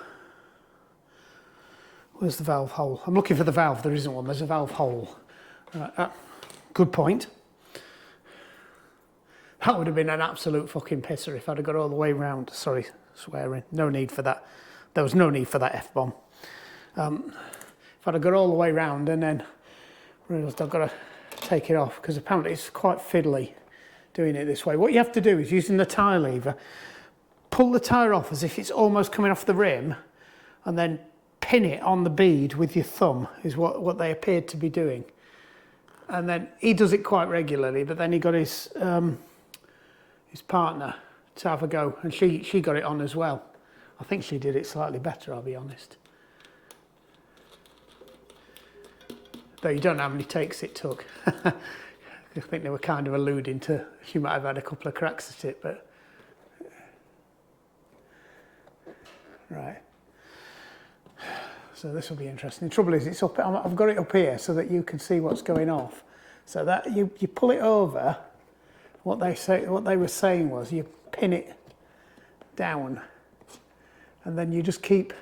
A: Where's the valve hole? I'm looking for the valve. There isn't one. There's a valve hole. Right, good point. That would have been an absolute fucking pisser if I'd have got all the way round. Sorry, swearing. No need for that. There was no need for that F-bomb. If I'd have got all the way round and then realised I've got to take it off, because apparently it's quite fiddly doing it this way. What you have to do is, using the tyre lever, pull the tyre off as if it's almost coming off the rim, and then pin it on the bead with your thumb, is what they appeared to be doing. And then he does it quite regularly, but then he got his partner to have a go, and she got it on as well. I think she did it slightly better, I'll be honest. Though you don't know how many takes it took. I think they were kind of alluding to she might have had a couple of cracks at it, but right. So this will be interesting. The trouble is, it's up. I've got it up here so that you can see what's going off. So that you pull it over. What they were saying was you pin it down, and then you just keep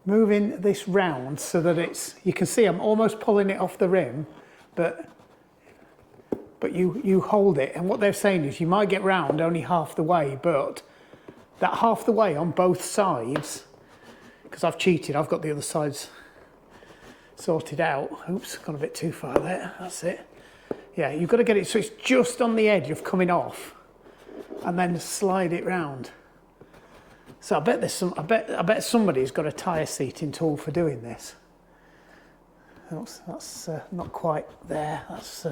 A: moving this round so that you can see I'm almost pulling it off the rim, but you hold it. And what they're saying is you might get round only half the way, but that half the way on both sides, because I've cheated, I've got the other sides sorted out. Oops, gone a bit too far there. That's it. Yeah, you've got to get it so it's just on the edge of coming off, and then slide it round. So I bet somebody's got a tyre seating tool for doing this. That's not quite there. That's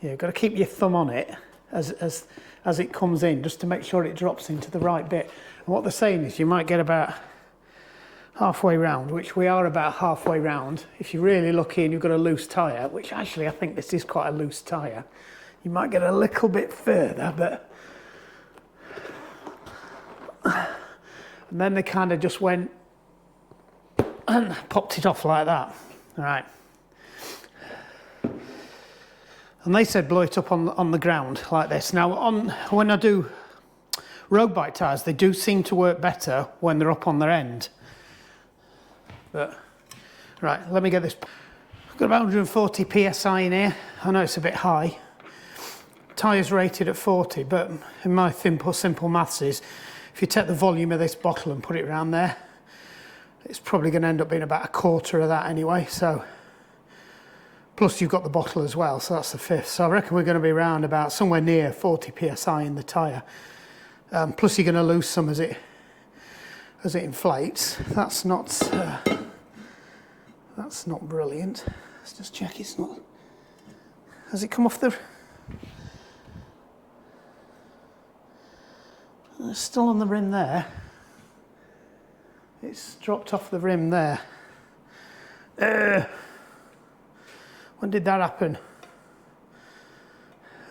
A: yeah, you've got to keep your thumb on it as it comes in, just to make sure it drops into the right bit. And what they're saying is you might get about halfway round, which we are about halfway round. If you're really lucky and you've got a loose tyre, which actually I think this is quite a loose tyre, you might get a little bit further, but and then they kind of just went and popped it off like that. All right. And they said blow it up on the ground like this. Now when I do road bike tyres, they do seem to work better when they're up on their end. But, right, let me get this. I've got about 140 psi in here. I know it's a bit high. Tyres rated at 40, but in my simple maths is, if you take the volume of this bottle and put it around there, it's probably going to end up being about a quarter of that anyway. So, plus you've got the bottle as well, so that's the fifth. So I reckon we're going to be around about somewhere near 40 psi in the tyre. Plus you're going to lose some as it inflates. That's not brilliant. Let's just check it's not. Has it come off the? It's still on the rim there. It's dropped off the rim there. When did that happen?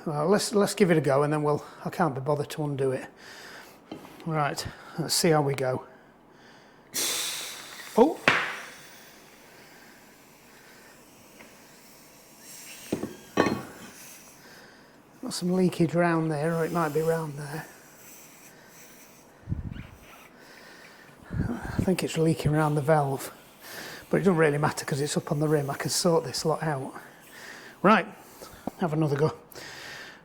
A: Well, let's give it a go, and then I can't be bothered to undo it. Right, let's see how we go. Oh. Got some leakage around there, or it might be around there. I think it's leaking around the valve, but it doesn't really matter because it's up on the rim. I can sort this lot out. Right, have another go.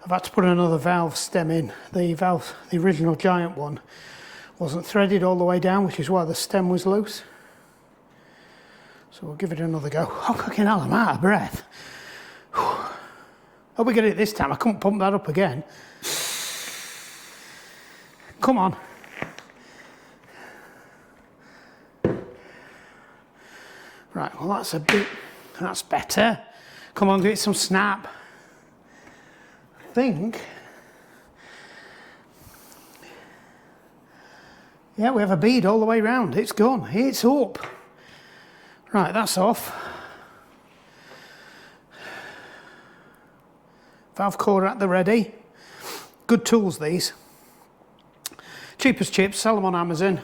A: I've had to put another valve stem in. The original giant one, wasn't threaded all the way down, which is why the stem was loose. So we'll give it another go. Oh, fucking hell, I'm out of breath. Hope we get it this time. I couldn't pump that up again. Come on. Right, well that's better. Come on, give it some snap. I think. Yeah, we have a bead all the way round. It's gone, it's up. Right, that's off. Valve core at the ready. Good tools these. Cheap as chips, sell them on Amazon.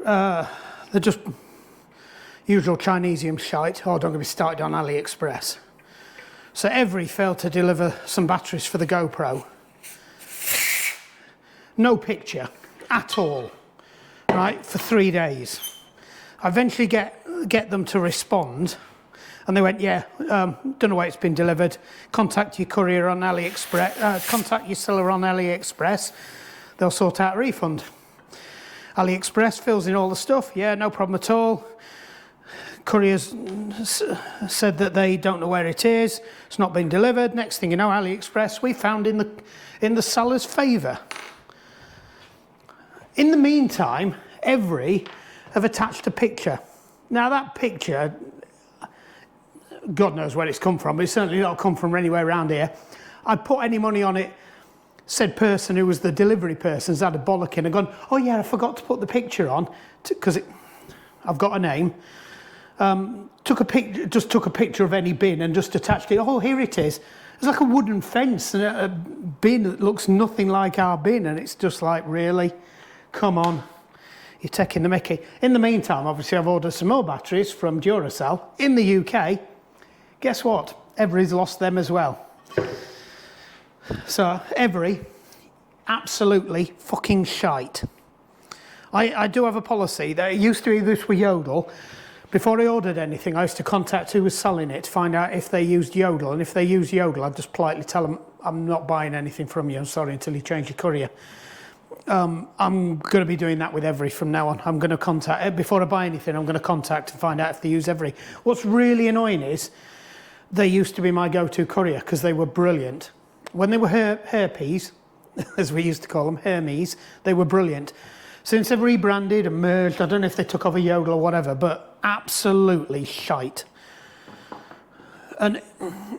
A: They're just usual Chinesium shite. Oh, don't get me started on AliExpress. So Every failed to deliver some batteries for the GoPro. No picture at all, right, for 3 days. I eventually get them to respond, and they went, yeah, don't know why it's been delivered. Contact your courier on AliExpress, contact your seller on AliExpress. They'll sort out a refund. AliExpress fills in all the stuff. Yeah, no problem at all. Couriers said that they don't know where it is. It's not been delivered. Next thing you know, AliExpress, we found in the seller's favour. In the meantime, Every have attached a picture. Now that picture, God knows where it's come from, but it's certainly not come from anywhere around here. I'd put any money on it. Said person who was the delivery person's had a bollocking and gone, oh yeah, I forgot to put the picture on, because I've got a name. Took a picture of any bin and just attached it. Oh, here it is. It's like a wooden fence and a bin that looks nothing like our bin, and it's just like, really? Come on, you're taking the mickey. In the meantime, obviously, I've ordered some more batteries from Duracell in the UK. Guess what? Every's lost them as well. So, Every, absolutely fucking shite. I do have a policy that it used to be this with Yodel. Before I ordered anything, I used to contact who was selling it to find out if they used Yodel. And if they used Yodel, I'd just politely tell them, I'm not buying anything from you, I'm sorry, until you change your courier. I'm going to be doing that with Every from now on. I'm going to contact, before I buy anything, I'm going to contact and find out if they use Every. What's really annoying is, they used to be my go-to courier because they were brilliant. When they were Herpes, as we used to call them, Hermes, they were brilliant. Since they've rebranded and merged, I don't know if they took over Yodel or whatever, but absolutely shite. And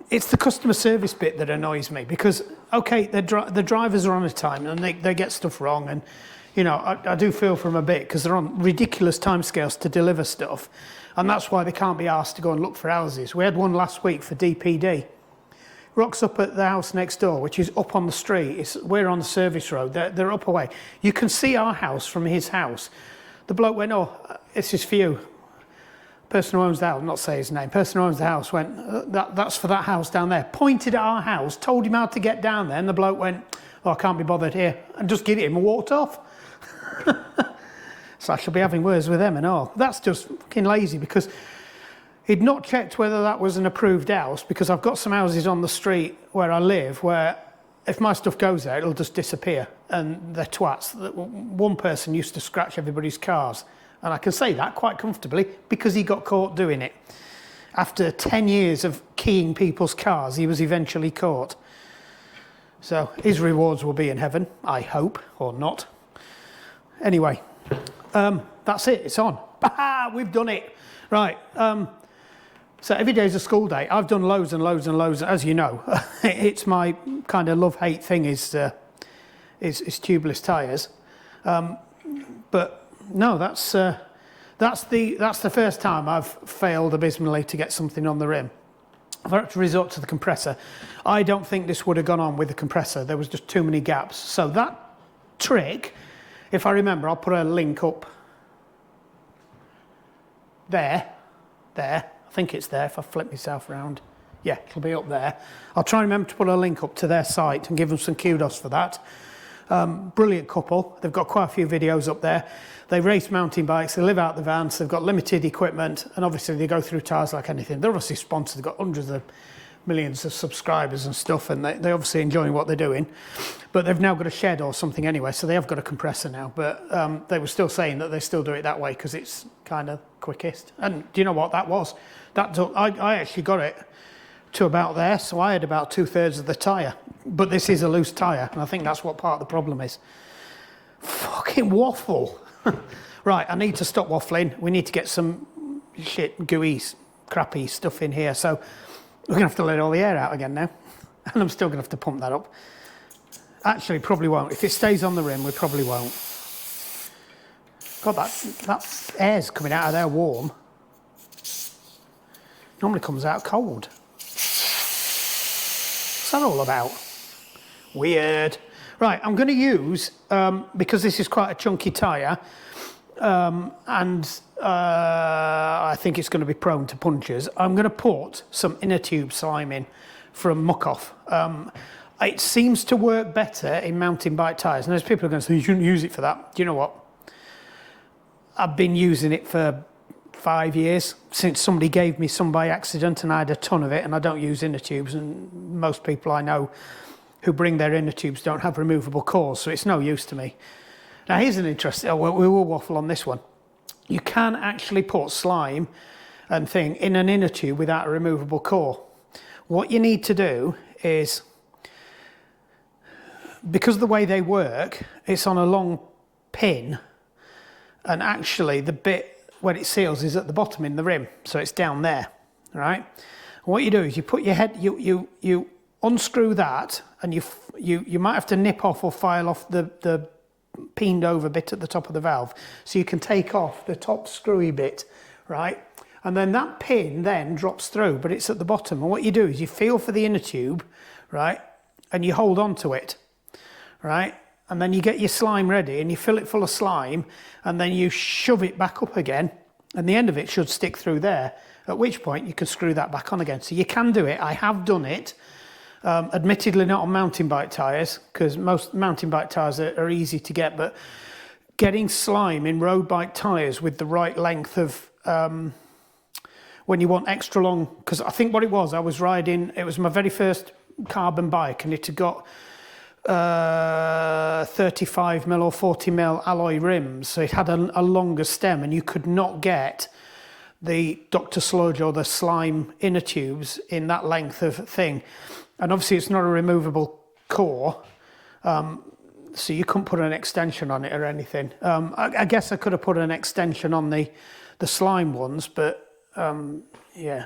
A: it's the customer service bit that annoys me because, okay, the drivers are on a time and they get stuff wrong, and, you know, I do feel for them a bit because they're on ridiculous timescales to deliver stuff, and that's why they can't be asked to go and look for houses. We had one last week for DPD. Rocks up at the house next door, which is up on the street. We're on the service road. They're up away. You can see our house from his house. The bloke went, oh, this is for you. person who owns the house, not say his name, person who owns the house went, that's for that house down there. Pointed at our house, told him how to get down there, and the bloke went, oh, I can't be bothered here, and just gave it him and walked off. So I shall be having words with them and all. That's just fucking lazy, because he'd not checked whether that was an approved house, because I've got some houses on the street where I live where if my stuff goes there, it'll just disappear, and they're twats. One person used to scratch everybody's cars, and I can say that quite comfortably because he got caught doing it. After 10 years of keying people's cars, he was eventually caught. So his rewards will be in heaven, I hope, or not. Anyway, that's it, it's on. We've done it. Right, so every day's a school day. I've done loads and loads and loads, as you know. It's my kind of love-hate thing is tubeless tyres. But no, that's the first time I've failed abysmally to get something on the rim. I've had to resort to the compressor. I don't think this would have gone on with the compressor. There was just too many gaps. So that trick, if I remember, I'll put a link up there. I think it's there if I flip myself around. Yeah, it'll be up there. I'll try and remember to put a link up to their site and give them some kudos for that. Brilliant couple. They've got quite a few videos up there. They race mountain bikes, they live out the vans, they've got limited equipment, and obviously they go through tyres like anything. They're obviously sponsored, they've got hundreds of millions of subscribers and stuff, and they're obviously enjoying what they're doing. But they've now got a shed or something anyway, so they have got a compressor now. But they were still saying that they still do it that way because it's kind of quickest. And do you know what that was? I actually got it to about there, so I had about 2/3 of the tyre. But this is a loose tyre, and I think that's what part of the problem is. Fucking waffle. Right, I need to stop waffling. We need to get some shit, gooey, crappy stuff in here. So we're going to have to let all the air out again now. And I'm still going to have to pump that up. Actually, probably won't. If it stays on the rim, we probably won't. God, that air's coming out of there warm. Normally comes out cold. What's that all about? Weird. Right, I'm going to use, because this is quite a chunky tyre, and I think it's going to be prone to punctures, I'm going to put some inner tube slime in from Muck-Off. It seems to work better in mountain bike tyres, and there's people who are going to say, you shouldn't use it for that. Do you know what? I've been using it for 5 years, since somebody gave me some by accident, and I had a ton of it, and I don't use inner tubes, and most people I know who bring their inner tubes don't have removable cores, so it's no use to me. Now here's an interesting, we will waffle on this one. You can actually put slime and thing in an inner tube without a removable core. What you need to do is, because of the way they work, it's on a long pin, and actually the bit where it seals is at the bottom in the rim, so it's down there, right? And what you do is you put your head, you unscrew that, and you might have to nip off or file off the peened over bit at the top of the valve, so you can take off the top screwy bit, right? And then that pin then drops through, but it's at the bottom. And what you do is you feel for the inner tube, right? And you hold on to it, right? And then you get your slime ready and you fill it full of slime, and then you shove it back up again, and the end of it should stick through there, at which point you can screw that back on again. So you can do it. I have done it. Admittedly not on mountain bike tyres, because most mountain bike tyres are easy to get, but getting slime in road bike tyres with the right length of, when you want extra long, because I think what it was, I was riding, it was my very first carbon bike, and it had got 35mm or 40mm alloy rims, so it had a longer stem, and you could not get the Dr. Sludge or the slime inner tubes in that length of thing. And obviously it's not a removable core, so you couldn't put an extension on it or anything. I guess I could have put an extension on the slime ones, but yeah.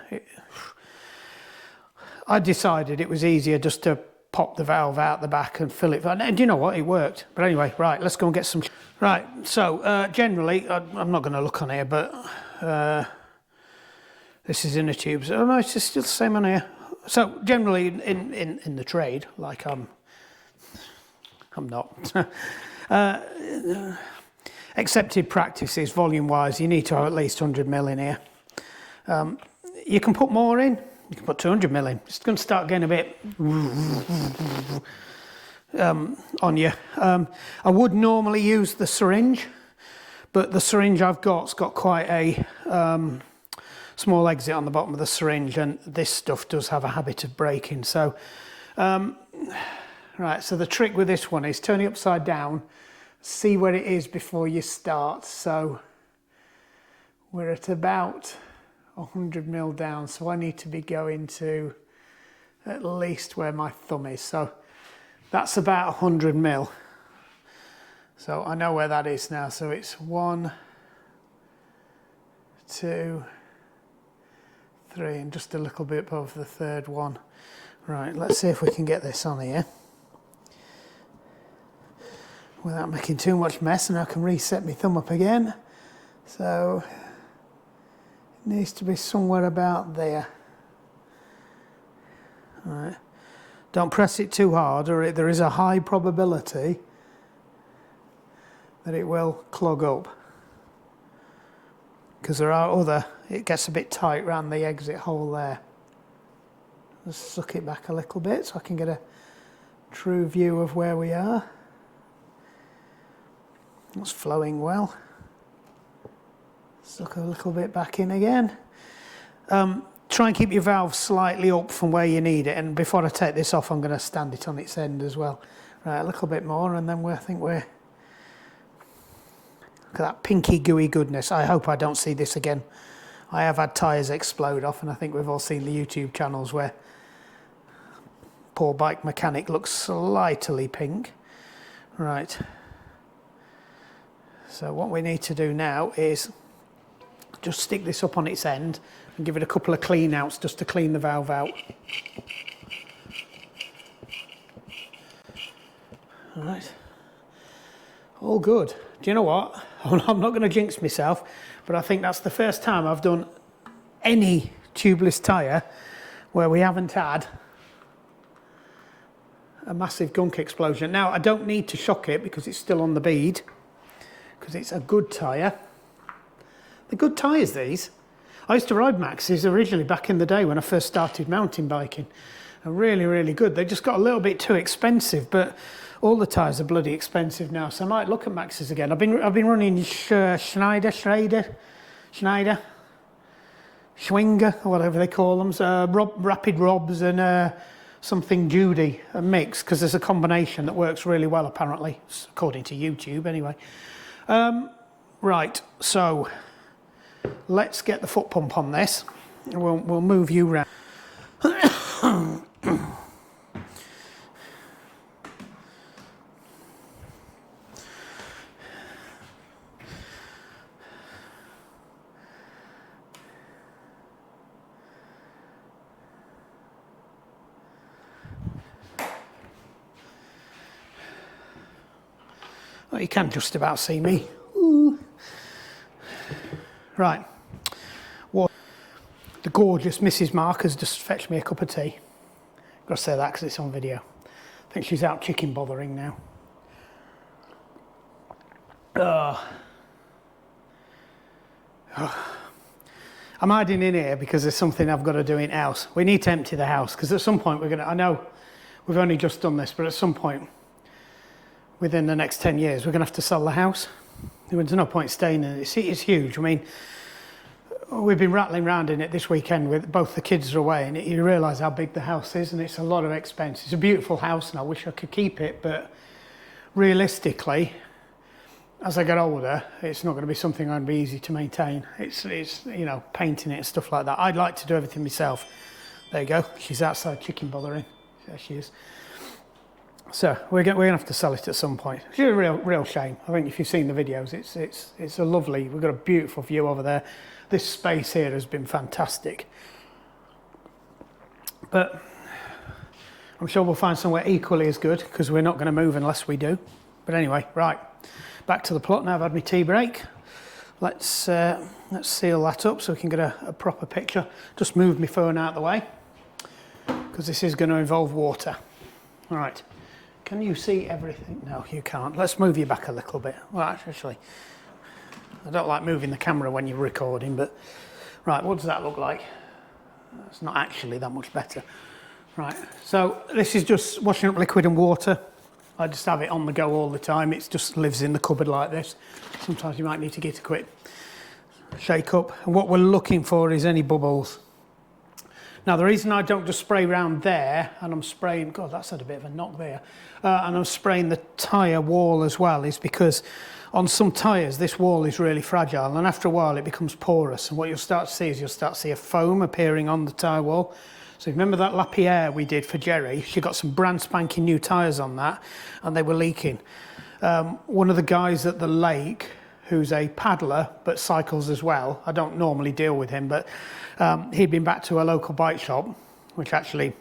A: I decided it was easier just to pop the valve out the back and fill it. And you know what, it worked. But anyway, right, let's go and get some. Right, so generally, I'm not going to look on here, but this is inner tubes. Oh no, it's still the same on here. So generally in the trade, like I'm not, accepted practices volume wise, you need to have at least 100mm in here. You can put more in, you can put 200 mil in. It's going to start getting a bit on you. I would normally use the syringe, but the syringe I've got's got quite a small exit on the bottom of the syringe, and this stuff does have a habit of breaking. So, right, so the trick with this one is turn it upside down, see where it is before you start. So we're at about 100 mil down, so I need to be going to at least where my thumb is. So that's about 100 mil. So I know where that is now. So it's 1, 2, 3, and just a little bit above the third one. Right, let's see if we can get this on here without making too much mess, and I can reset my thumb up again. So it needs to be somewhere about there. All right. Don't press it too hard, or there is a high probability that it will clog up, because there are other, it gets a bit tight around the exit hole there. Just suck it back a little bit so I can get a true view of where we are. It's flowing well. Suck a little bit back in again. Try and keep your valve slightly up from where you need it, and before I take this off I'm going to stand it on its end as well. Right, a little bit more, and then I think we're... Look at that pinky gooey goodness. I hope I don't see this again. I have had tyres explode off, and I think we've all seen the YouTube channels where poor bike mechanic looks slightly pink. Right. So what we need to do now is just stick this up on its end and give it a couple of clean outs just to clean the valve out. All right. All good. Do you know what? I'm not going to jinx myself, but I think that's the first time I've done any tubeless tyre where we haven't had a massive gunk explosion. Now, I don't need to shock it because it's still on the bead, because it's a good tyre. They're good tyres, these. I used to ride Maxes originally back in the day when I first started mountain biking. They're really, really good. They just got a little bit too expensive, but all the tyres are bloody expensive now, so I might look at Maxes again. I've been running Schneider, Schwinger, or whatever they call them, Rapid Robs and something Judy, a mix, because there's a combination that works really well apparently, according to YouTube anyway. Right, so let's get the foot pump on this. We'll move you round. Well, you can just about see me. Ooh. Right. Well, the gorgeous Mrs. Mark has just fetched me a cup of tea. Got to say that because it's on video. I think she's out chicken bothering now. I'm hiding in here because there's something I've got to do in house. We need to empty the house because at some point we're going to, I know we've only just done this, but at some point within the next 10 years, we're going to have to sell the house. There's no point staying in it. It's huge. I mean, we've been rattling around in it this weekend with both the kids are away, and you realise how big the house is, and it's a lot of expense. It's a beautiful house, and I wish I could keep it, but realistically, as I get older, it's not going to be something going to be easy to maintain. It's you know, painting it and stuff like that. I'd like to do everything myself. There you go. She's outside chicken bothering. There she is. So we're going to have to sell it at some point. It's a real shame. I think if you've seen the videos, it's a lovely. We've got a beautiful view over there. This space here has been fantastic. But I'm sure we'll find somewhere equally as good because we're not going to move unless we do. But anyway, right, back to the plot now. I've had my tea break. Let's seal that up so we can get a proper picture. Just move my phone out of the way because this is going to involve water. All right. Can you see everything? No, you can't. Let's move you back a little bit. Well, actually, I don't like moving the camera when you're recording, but Right, what does that look like? It's not actually that much better. Right, so this is just washing up liquid and water. I just have it on the go all the time. It just lives in the cupboard like this. Sometimes you might need to get a quick shake up. And what we're looking for is any bubbles. Now, the reason I don't just spray around there, and I'm spraying, God, that's had a bit of a knock there, and I'm spraying the tyre wall as well, is because on some tyres, this wall is really fragile, and after a while it becomes porous. And what you'll start to see is you'll start to see a foam appearing on the tyre wall. So remember that Lapierre we did for Jerry? She got some brand spanking new tyres on that, and they were leaking. One of the guys at the lake, who's a paddler but cycles as well, I don't normally deal with him, but he'd been back to a local bike shop, which actually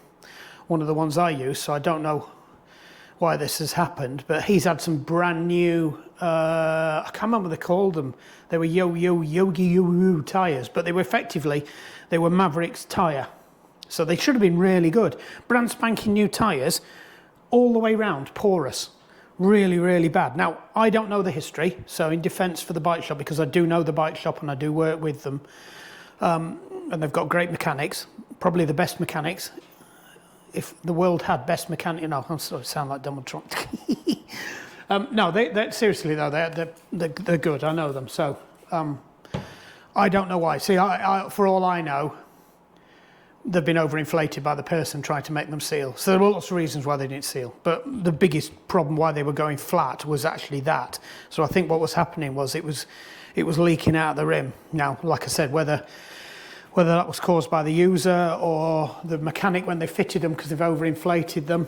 A: one of the ones I use, so I don't know why this has happened, but he's had some brand new, I can't remember what they called them. They were Yogi tyres, but they were effectively, they were Mavericks tyre. So they should have been really good. Brand spanking new tyres, all the way round, porous. Really, really bad. Now, I don't know the history, so in defence for the bike shop, because I do know the bike shop and I do work with them, and they've got great mechanics, probably the best mechanics. If the world had best mechanics, I'm sorry, sound like Donald Trump. No, they seriously though, they're good. I know them, so I don't know why. See, for all I know, they've been overinflated by the person trying to make them seal. So there were lots of reasons why they didn't seal. But the biggest problem why they were going flat was actually that. So I think what was happening was it was leaking out of the rim. Now, like I said, whether that was caused by the user or the mechanic when they fitted them because they've overinflated them,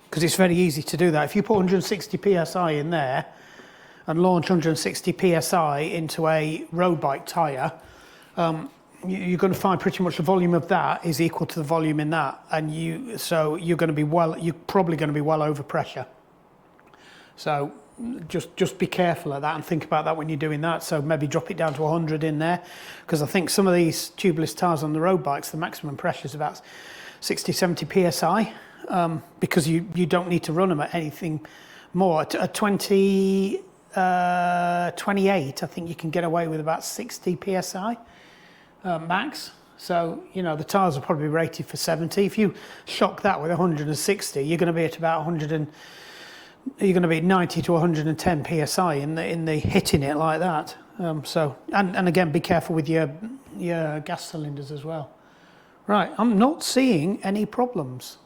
A: because it's very easy to do that. If you put 160 psi in there and launch 160 psi into a road bike tyre, you're going to find pretty much the volume of that is equal to the volume in that, and you're probably going to be well over pressure. So just be careful of that and think about that when you're doing that. So maybe drop it down to 100 in there, because I think some of these tubeless tyres on the road bikes, the maximum pressure is about 60, 70 psi, because you don't need to run them at anything more. At 28, I think you can get away with about 60 psi. Max. So, the tyres are probably rated for 70. If you shock that with 160, you're going to be at about you're going to be 90 to 110 psi in the hitting it like that. And again, be careful with your gas cylinders as well. Right, I'm not seeing any problems.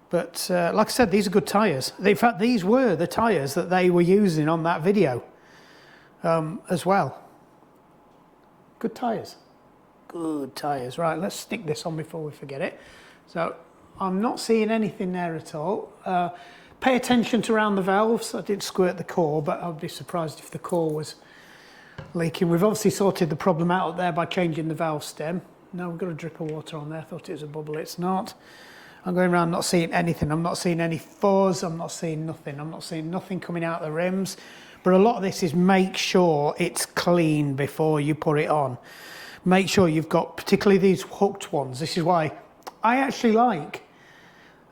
A: But like I said, these are good tyres. In fact, these were the tyres that they were using on that video as well. Good tyres. Good tyres. Right, let's stick this on before we forget it. So I'm not seeing anything there at all. Pay attention to around the valves. I did squirt the core, but I'd be surprised if the core was leaking. We've obviously sorted the problem out there by changing the valve stem. Now we've got a drip of water on there. I thought it was a bubble. It's not. I'm going around not seeing anything. I'm not seeing any fuzz. I'm not seeing nothing. I'm not seeing nothing coming out of the rims. But a lot of this is make sure it's clean before you put it on. Make sure you've got, particularly these hooked ones. This is why I actually like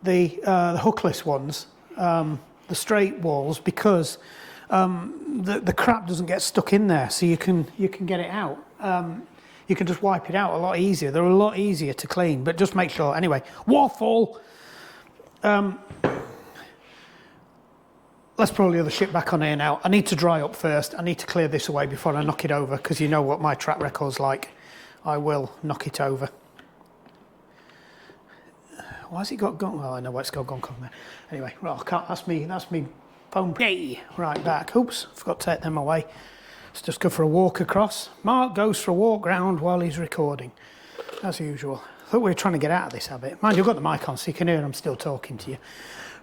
A: the hookless ones, the straight walls, because the crap doesn't get stuck in there, so you can get it out. You can just wipe it out a lot easier. They're a lot easier to clean, but just make sure. Anyway, waffle. Let's put all the other shit back on here now. I need to dry up first. I need to clear this away before I knock it over, because you know what my track record's like. I will knock it over. Why has it got gunk? Well, I know why it's got gunk on there. Anyway, right, I can't. That's me phone. Yay! Right, back. Oops, forgot to take them away. Let's just go for a walk across. Mark goes for a walk round while he's recording, as usual. I thought we were trying to get out of this habit. Mind you, I've got the mic on, so you can hear I'm still talking to you.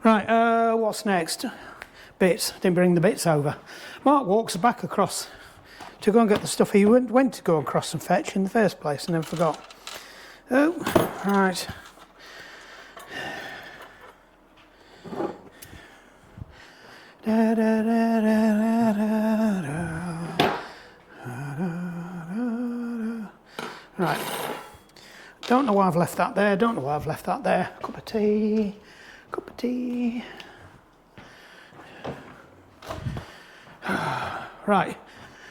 A: Right, what's next? Bits. Didn't bring the bits over. Mark walks back across to go and get the stuff he went to go across and fetch in the first place, and then forgot. Oh, right. Da, da, da, da, da, da. Right. Don't know why I've left that there. Don't know why I've left that there. Cup of tea. Cup of tea. Right.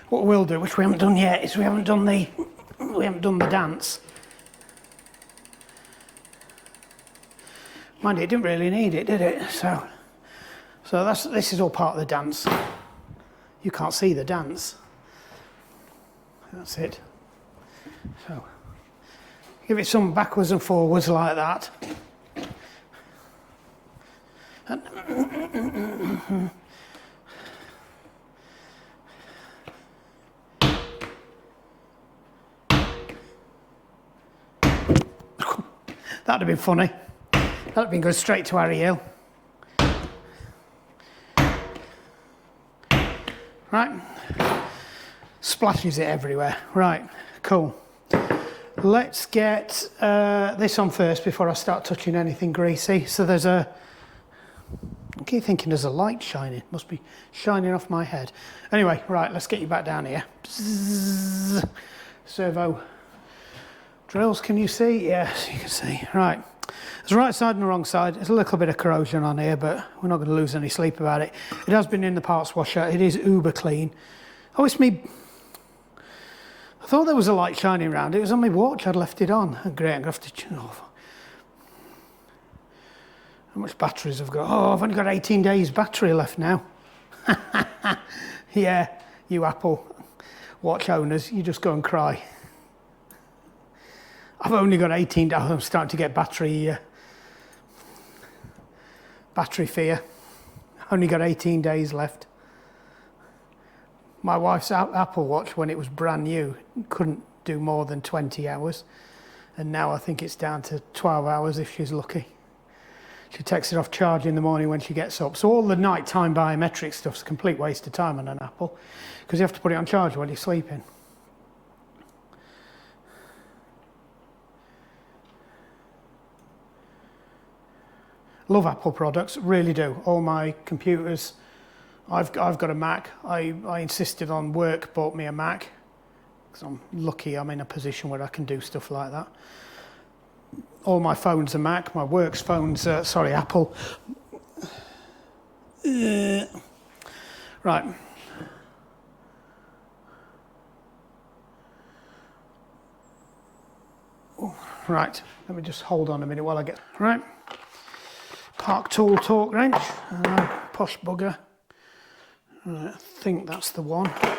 A: What we'll do, which we haven't done yet, is we haven't done the we haven't done the dance. Mind you, it didn't really need it, did it? So this is all part of the dance. You can't see the dance. That's it. So give it some backwards and forwards like that. And that'd have been funny. That'd have been going straight to Harry Hill. Right. Splashes it everywhere. Right, cool. Let's get this on first before I start touching anything greasy. So there's I keep thinking there's a light shining. Must be shining off my head. Anyway, right, let's get you back down here. Bzzz. Servo drills, can you see? Yes, you can see. Right. There's the right side and the wrong side. There's a little bit of corrosion on here, but we're not going to lose any sleep about it. It has been in the parts washer. It is uber clean. Oh, it's me. I thought there was a light shining around. It was on my watch. I'd left it on. Oh, great, I'm going to have to turn off. How much batteries I've got? Oh, I've only got 18 days battery left now. Yeah, you Apple Watch owners, you just go and cry. I've only got 18 days. I'm starting to get battery fear. Only got 18 days left. My wife's Apple Watch, when it was brand new, couldn't do more than 20 hours. And now I think it's down to 12 hours if she's lucky. She takes it off charge in the morning when she gets up. So all the nighttime biometric stuff's a complete waste of time on an Apple, because you have to put it on charge while you're sleeping. Love Apple products, really do. All my computers, I've got a Mac. I insisted on work, bought me a Mac, because I'm lucky I'm in a position where I can do stuff like that. All my phones are Mac, my work's phone's, Apple. Right. Oh, right, let me just hold on a minute while I get, right. Park tool torque wrench, posh bugger. I think that's the one. I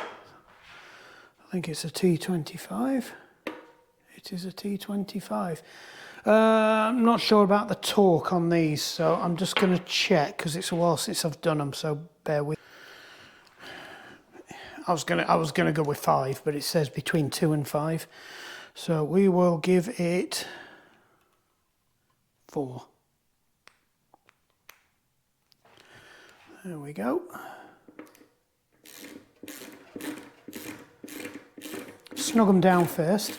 A: think it's a T25. It is a T25. I'm not sure about the torque on these, so I'm just going to check because it's a while since I've done them. So bear with. I was gonna go with 5, but it says between 2 and 5. So we will give it 4. There we go. Snug them down first.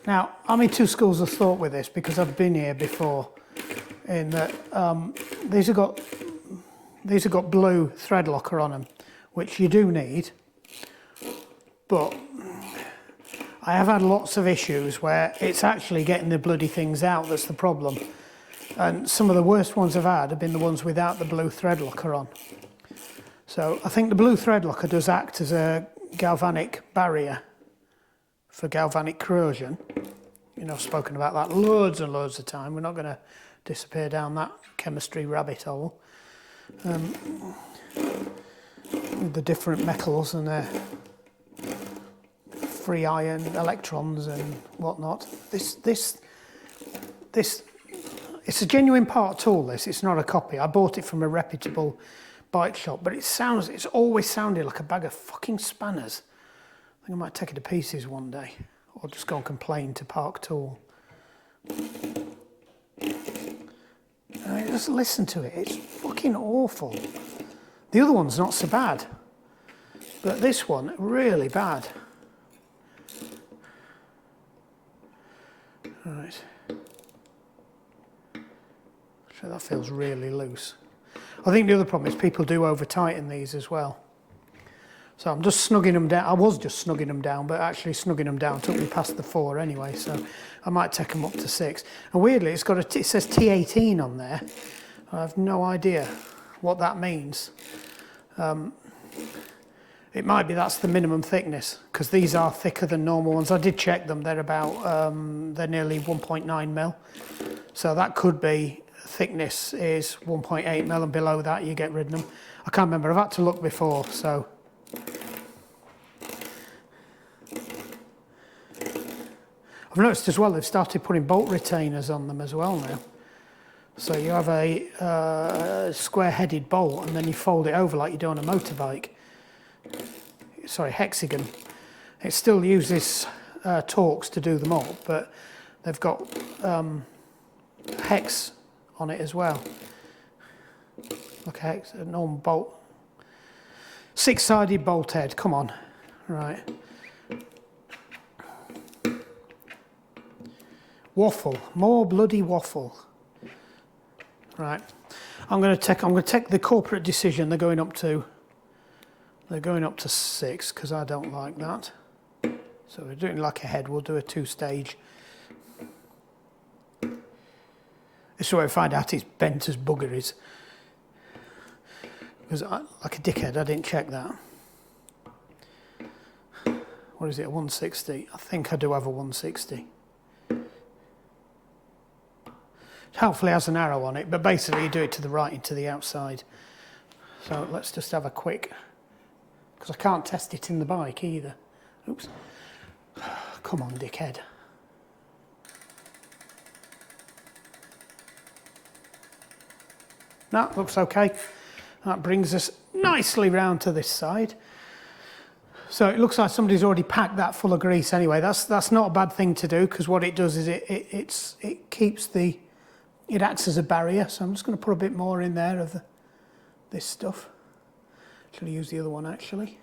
A: Now, I'm in two schools of thought with this because I've been here before. In that these have got blue thread locker on them, which you do need. But I have had lots of issues where it's actually getting the bloody things out that's the problem. And some of the worst ones I've had have been the ones without the blue thread locker on. So I think the blue thread locker does act as a galvanic barrier for galvanic corrosion. You know, I've spoken about that loads and loads of time. We're not going to disappear down that chemistry rabbit hole. With the different metals and their free iron electrons and whatnot. This it's a genuine part tool, this. It's not a copy. I bought it from a reputable bike shop, but it's always sounded like a bag of fucking spanners. I think I might take it to pieces one day, or just go and complain to Park Tool. Just listen to it. It's fucking awful. The other one's not so bad, but this one, really bad. Right. So that feels really loose. I think the other problem is people do over tighten these as well. So I'm just snugging them down. I was just snugging them down, but actually snugging them down took me past the 4 anyway, so I might take them up to 6. And weirdly, it says T18 on there. I have no idea what that means. It might be that's the minimum thickness, because these are thicker than normal ones. I did check them, they're about, they're nearly 1.9 mil. So that could be, thickness is 1.8 mil, and below that you get rid of them. I can't remember, I've had to look before, so. I've noticed as well, they've started putting bolt retainers on them as well now. So you have a square-headed bolt, and then you fold it over like you do on a motorbike. Sorry, hexagon. It still uses Torx to do them up, but they've got hex on it as well. Like a hex, a normal bolt. Six-sided bolt head, come on. Right. Waffle, more bloody waffle. Right. I'm going to take the corporate decision. They're going up to 6 because I don't like that. So we're doing like a head. We'll do a 2-stage. This is where I find out it's bent as bugger is. Because like a dickhead, I didn't check that. What is it, a 160? I think I do have a 160. Hopefully it has an arrow on it, but basically you do it to the right and to the outside. So let's just have a quick, because I can't test it in the bike either. Oops. Come on, dickhead. That looks okay. That brings us nicely round to this side. So it looks like somebody's already packed that full of grease anyway. That's not a bad thing to do, because what it does is it keeps the, it acts as a barrier. So I'm just going to put a bit more in there of this stuff. Should I use the other one actually?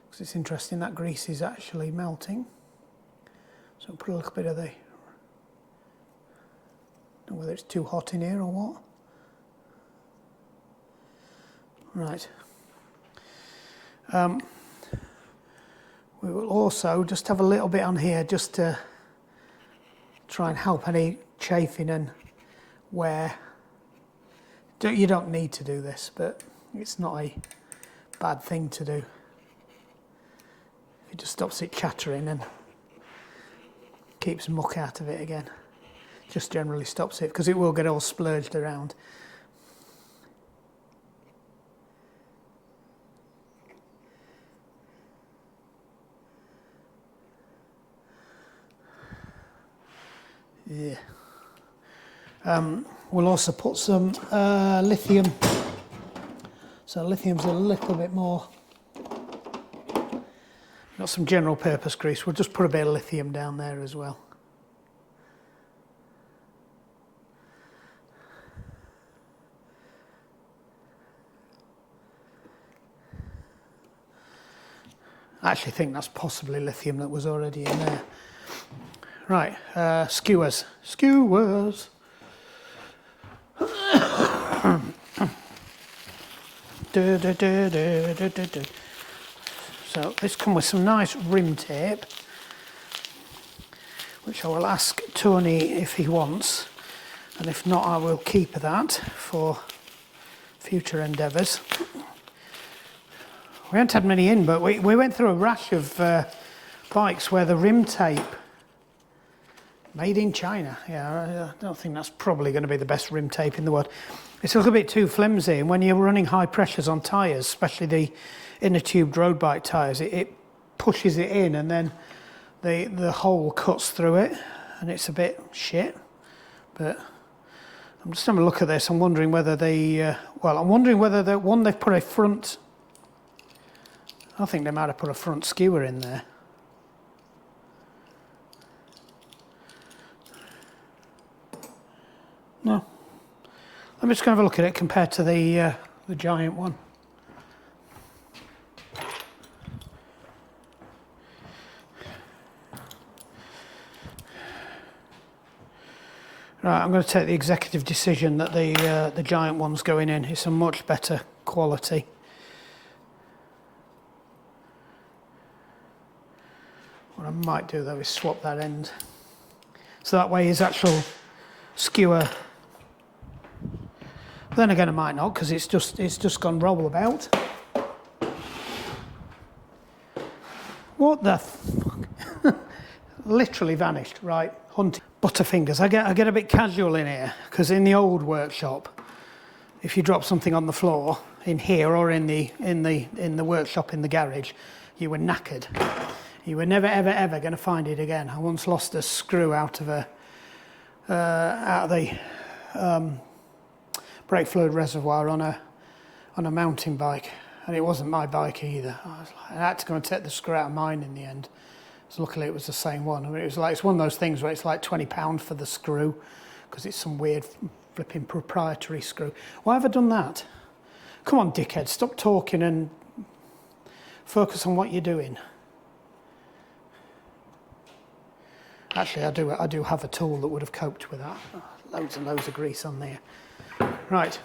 A: Because it's interesting, that grease is actually melting. So I'll put a little bit of the, I don't know whether it's too hot in here or what. Right. We will also just have a little bit on here just to try and help any chafing and wear. You don't need to do this, but it's not a bad thing to do. It just stops it chattering and keeps muck out of it again. Just generally stops it, because it will get all splurged around. Yeah. We'll also put some lithium. So lithium's a little bit more. Got some general purpose grease. We'll just put a bit of lithium down there as well. I actually think that's possibly lithium that was already in there. Right, skewers. Skewers. So this comes with some nice rim tape, which I will ask Tony if he wants, and if not, I will keep that for future endeavours. We haven't had many in, but we went through a rash of bikes where the rim tape, made in China. Yeah, I don't think that's probably going to be the best rim tape in the world. It's a little bit too flimsy, and when you're running high pressures on tyres, especially the inner tubed road bike tyres, it pushes it in, and then the hole cuts through it, and it's a bit shit. But I'm just having a look at this. I'm wondering whether I'm wondering whether they've put a front. I think they might have put a front skewer in there. No. Let me just go have a look at it compared to the giant one. Right, I'm going to take the executive decision that the giant one's going in. It's a much better quality. What I might do though is swap that end. So that way his actual skewer. Then again, I might not, because it's just gone roll about. What the fuck? Literally vanished, right? Hunting. Butterfingers. I get a bit casual in here, because in the old workshop, if you drop something on the floor, in here or in the workshop in the garage, you were knackered. You were never ever going to find it again. I once lost a screw out of the brake fluid reservoir on a mountain bike, and it wasn't my bike either. I had to go and take the screw out of mine in the end. So luckily it was the same one. I mean, it's one of those things where it's like £20 for the screw, because it's some weird flipping proprietary screw. Why have I done that? Come on, dickhead, stop talking and focus on what you're doing. Actually, I do have a tool that would have coped with that. Oh, loads and loads of grease on there. Right,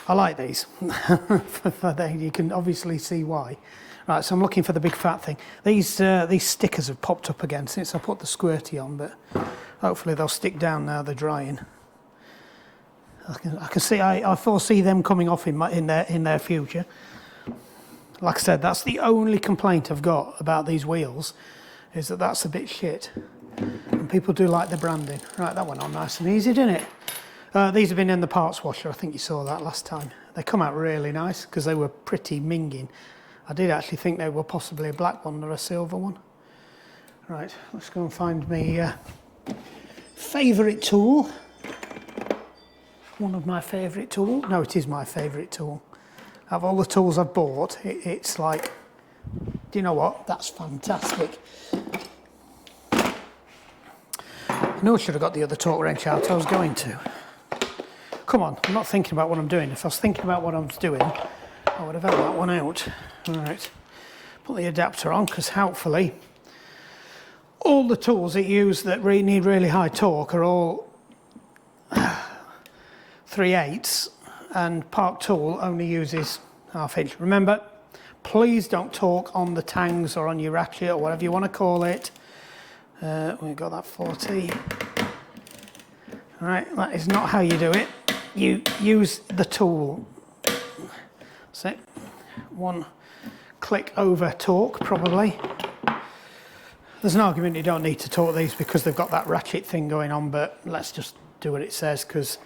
A: I like these. You can obviously see why. Right, so I'm looking for the big fat thing. These stickers have popped up again since I put the squirty on, but hopefully they'll stick down now they're drying. I can see, I foresee them coming off in their future. Like I said, that's the only complaint I've got about these wheels, is that that's a bit shit. And people do like the branding. Right, that went on nice and easy, didn't it? These have been in the parts washer. I think you saw that last time. They come out really nice because they were pretty minging. I did actually think they were possibly a black one or a silver one. Right, let's go and find my favourite tool. One of my favourite tools. No, it is my favourite tool. Out of all the tools I've bought, it's like, do you know what? That's fantastic. I know I should have got the other torque wrench out. I was going to. Come on, I'm not thinking about what I'm doing. If I was thinking about what I was doing, I would have had that one out. All right, put the adapter on, because hopefully all the tools that use that need really high torque are all 3/8, and Park Tool only uses 1/2 inch. Remember, please don't torque on the tangs or on your ratchet or whatever you want to call it. We've got that 40. All right, that is not how you do it. You use the tool. That's it. One click over torque, probably. There's an argument you don't need to torque these because they've got that ratchet thing going on, but let's just do what it says, because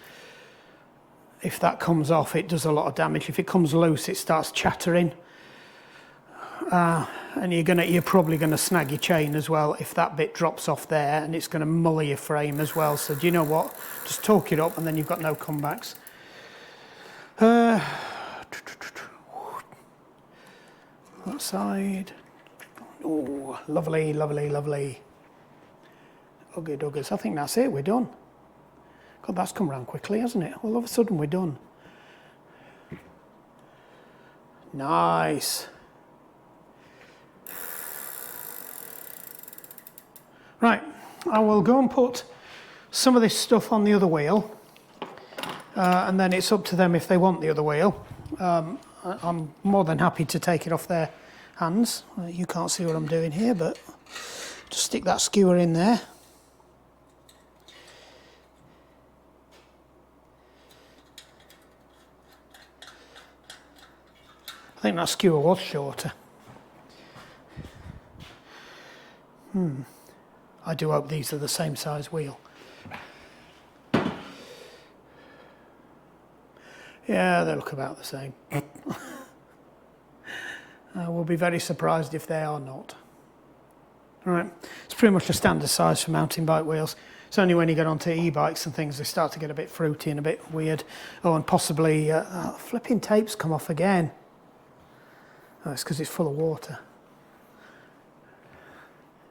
A: if that comes off, it does a lot of damage. If it comes loose, it starts chattering. And you're probably going to snag your chain as well if that bit drops off there, and it's going to muller your frame as well. So do you know what? Just torque it up and then you've got no comebacks. That side. Oh, lovely, lovely, lovely. Ugly duggers. I think that's it. We're done. God, that's come around quickly, hasn't it? All of a sudden we're done. Nice. Right, I will go and put some of this stuff on the other wheel, and then it's up to them if they want the other wheel. I'm more than happy to take it off their hands. You can't see what I'm doing here, but just stick that skewer in there. I think that skewer was shorter. I do hope these are the same size wheel. Yeah, they look about the same. I will be very surprised if they are not. All right, it's pretty much a standard size for mountain bike wheels. It's only when you get onto e-bikes and things they start to get a bit fruity and a bit weird. Oh, and possibly flipping tapes come off again. Oh, it's because it's full of water.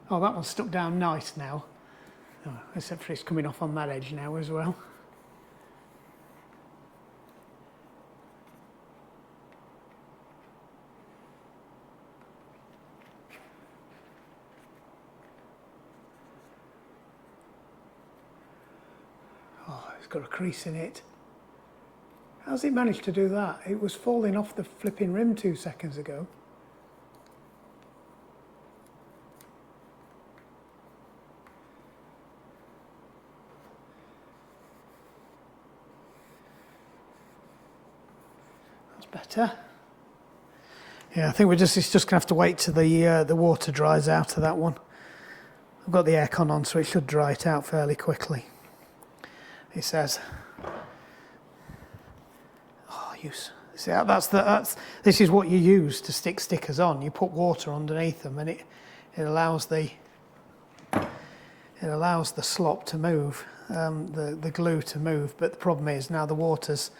A: Oh, that one's stuck down nice now. Oh, except for it's coming off on that edge now as well. Oh, it's got a crease in it. How's it managed to do that? It was falling off the flipping rim 2 seconds ago. That's better. Yeah, I think it's just gonna have to wait till the water dries out of that one. I've got the aircon on, so it should dry it out fairly quickly. He says. Oh, see, this is what you use to stick stickers on. You put water underneath them, and it allows the slop to move, the glue to move. But the problem is now the water's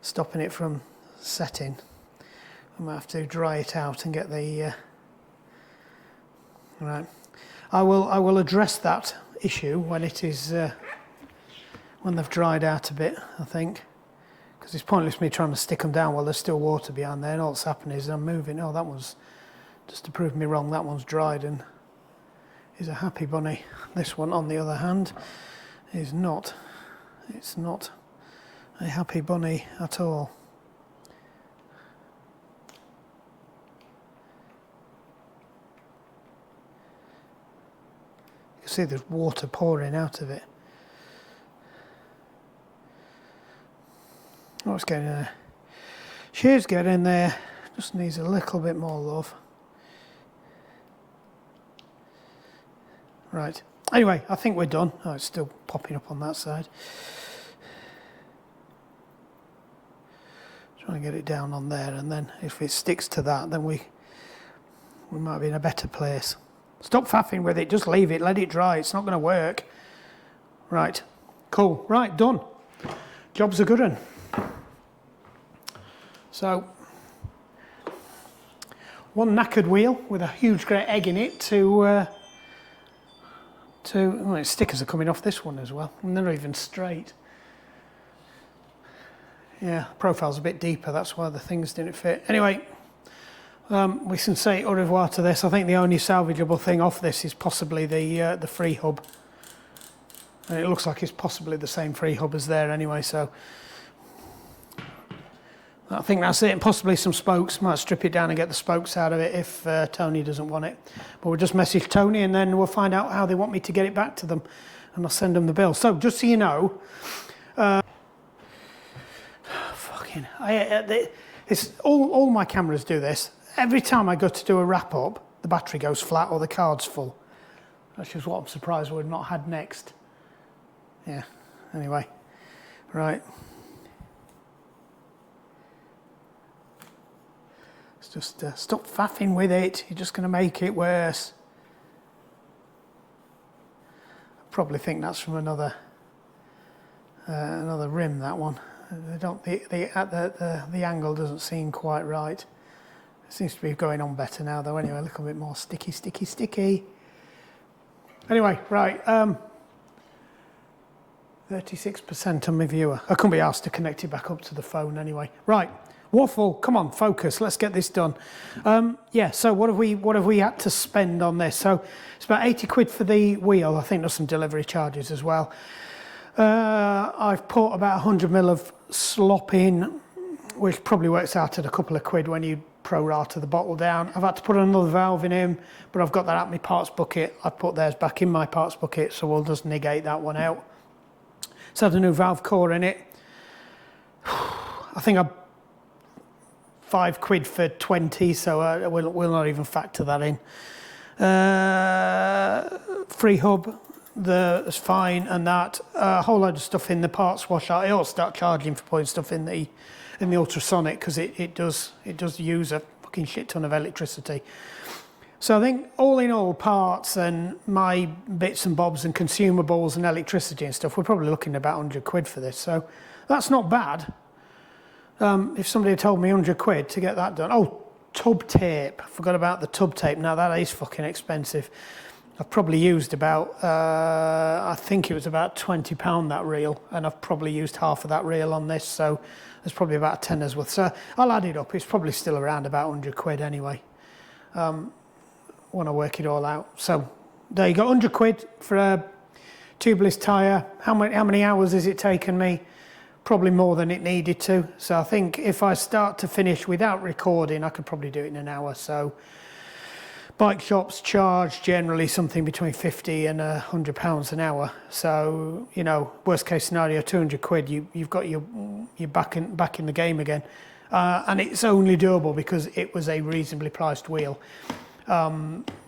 A: stopping it from setting. I might have to dry it out and get the right. I will address that issue when it is when they've dried out a bit, I think, because it's pointless me trying to stick them down while there's still water behind there, and all that's happening is I'm moving. Oh, that one's, just to prove me wrong, that one's dried and is a happy bunny. This one, on the other hand, is not. It's not a happy bunny at all. You can see there's water pouring out of it. Oh, it's getting there. She's getting there. Just needs a little bit more love. Right. Anyway, I think we're done. Oh, it's still popping up on that side. Try and get it down on there, and then if it sticks to that, then we might be in a better place. Stop faffing with it, just leave it, let it dry, it's not going to work. Right, cool, right, done. Job's a good one. So, one knackered wheel with a huge great egg in it well, its stickers are coming off this one as well, and they're even straight. Yeah, profile's a bit deeper, that's why the things didn't fit. Anyway, we can say au revoir to this. I think the only salvageable thing off this is possibly the free hub. And it looks like it's possibly the same free hub as there anyway, so I think that's it. And possibly some spokes. Might strip it down and get the spokes out of it if Tony doesn't want it. But we'll just message Tony and then we'll find out how they want me to get it back to them, and I'll send them the bill. So just so you know, it's all my cameras do this. Every time I go to do a wrap up, the battery goes flat or the card's full. That's just what I'm surprised we've not had next. Yeah, anyway, right. Let's just stop faffing with it, you're just going to make it worse. I probably think that's from another rim, that one. The angle doesn't seem quite right. It seems to be going on better now though. Anyway, a little bit more sticky. Anyway, right, 36% on my viewer. I couldn't be asked to connect it back up to the phone anyway. Right, waffle, come on, focus, let's get this done. Yeah, so what have we had to spend on this? So it's about 80 quid for the wheel. I think there's some delivery charges as well. I've put about 100 ml of slop in, which probably works out at a couple of quid when you pro-rata the bottle down. I've had to put another valve in him, but I've got that at my parts bucket. I've put theirs back in my parts bucket, so we'll just negate that one out. It's had a new valve core in it. I think I 5 quid for 20, so we'll not even factor that in. Free hub, that's fine, and that a whole load of stuff in the parts washer. It'll start charging for putting stuff in the ultrasonic, because it does use a fucking shit ton of electricity. So I think all in all, parts and my bits and bobs and consumables and electricity and stuff, we're probably looking at about 100 quid for this. So that's not bad. If somebody had told me 100 quid to get that done. Oh, tub tape. I forgot about the tub tape. Now that is fucking expensive. I've probably used about, I think it was about £20 that reel, and I've probably used half of that reel on this, so there's probably about a tenner's worth. So I'll add it up, it's probably still around about 100 quid anyway, when I work it all out. So there you go, 100 quid for a tubeless tyre. How many hours has it taken me? Probably more than it needed to. So I think if I start to finish without recording, I could probably do it in an hour. So bike shops charge generally something between 50 and £100 an hour. So, you know, worst case scenario, 200 quid, you've got you're back in the game again. and it's only doable because it was a reasonably priced wheel.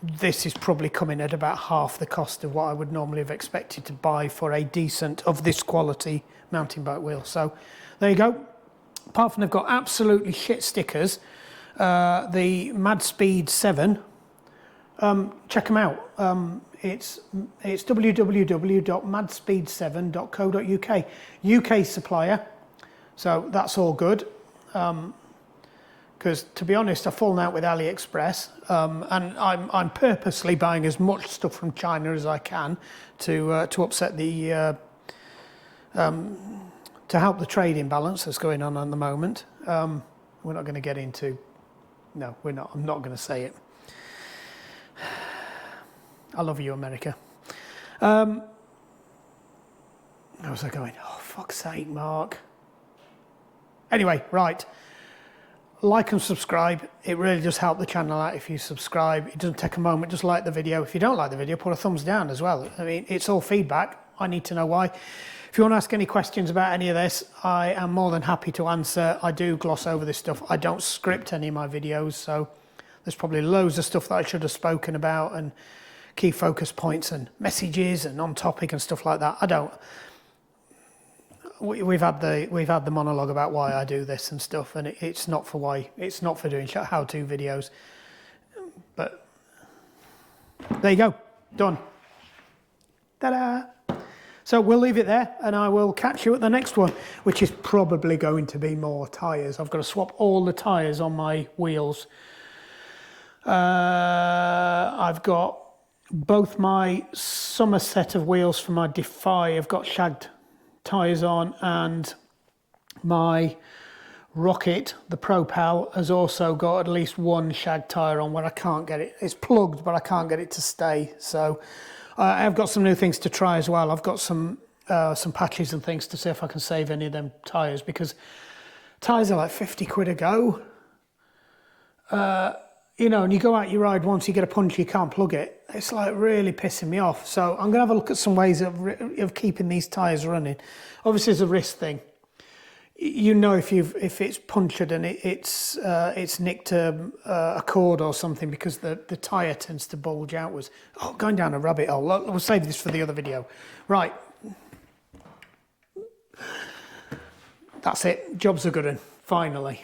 A: This is probably coming at about half the cost of what I would normally have expected to buy for a decent, of this quality, mountain bike wheel. So there you go. Apart from they've got absolutely shit stickers, the Mad Speed 7, check them out. It's www.madspeed7.co.uk. UK supplier, so that's all good. Because to be honest, I've fallen out with AliExpress, and I'm purposely buying as much stuff from China as I can to upset the to help the trading balance that's going on at the moment. We're not going to get into. No, we're not. I'm not going to say it. I love you, America. How was I going? Oh, fuck's sake, Mark. Anyway, right. Like and subscribe. It really does help the channel out if you subscribe. It doesn't take a moment. Just like the video. If you don't like the video, put a thumbs down as well. I mean, it's all feedback. I need to know why. If you want to ask any questions about any of this, I am more than happy to answer. I do gloss over this stuff. I don't script any of my videos, so there's probably loads of stuff that I should have spoken about and key focus points and messages and on topic and stuff like that. I don't. We've had the monologue about why I do this and stuff, and it's not for doing how-to videos. But there you go, done. Ta-da! So we'll leave it there, and I will catch you at the next one, which is probably going to be more tyres. I've got to swap all the tyres on my wheels. I've got both my summer set of wheels for my Defy. I've got shagged tyres on, and my Rocket, the Propel, has also got at least one shag tyre on where I can't get it. It's plugged, but I can't get it to stay. So I've got some new things to try as well. I've got some patches and things to see if I can save any of them tyres, because tyres are like 50 quid a go. You know, and you go out, you ride once, you get a puncture, you can't plug it. It's like really pissing me off. So I'm going to have a look at some ways of keeping these tyres running. Obviously, it's a risk thing. You know, if it's punctured and it's nicked a cord or something, because the tyre tends to bulge outwards. Oh, going down a rabbit hole. We'll save this for the other video. Right. That's it. Job's a good one. Finally.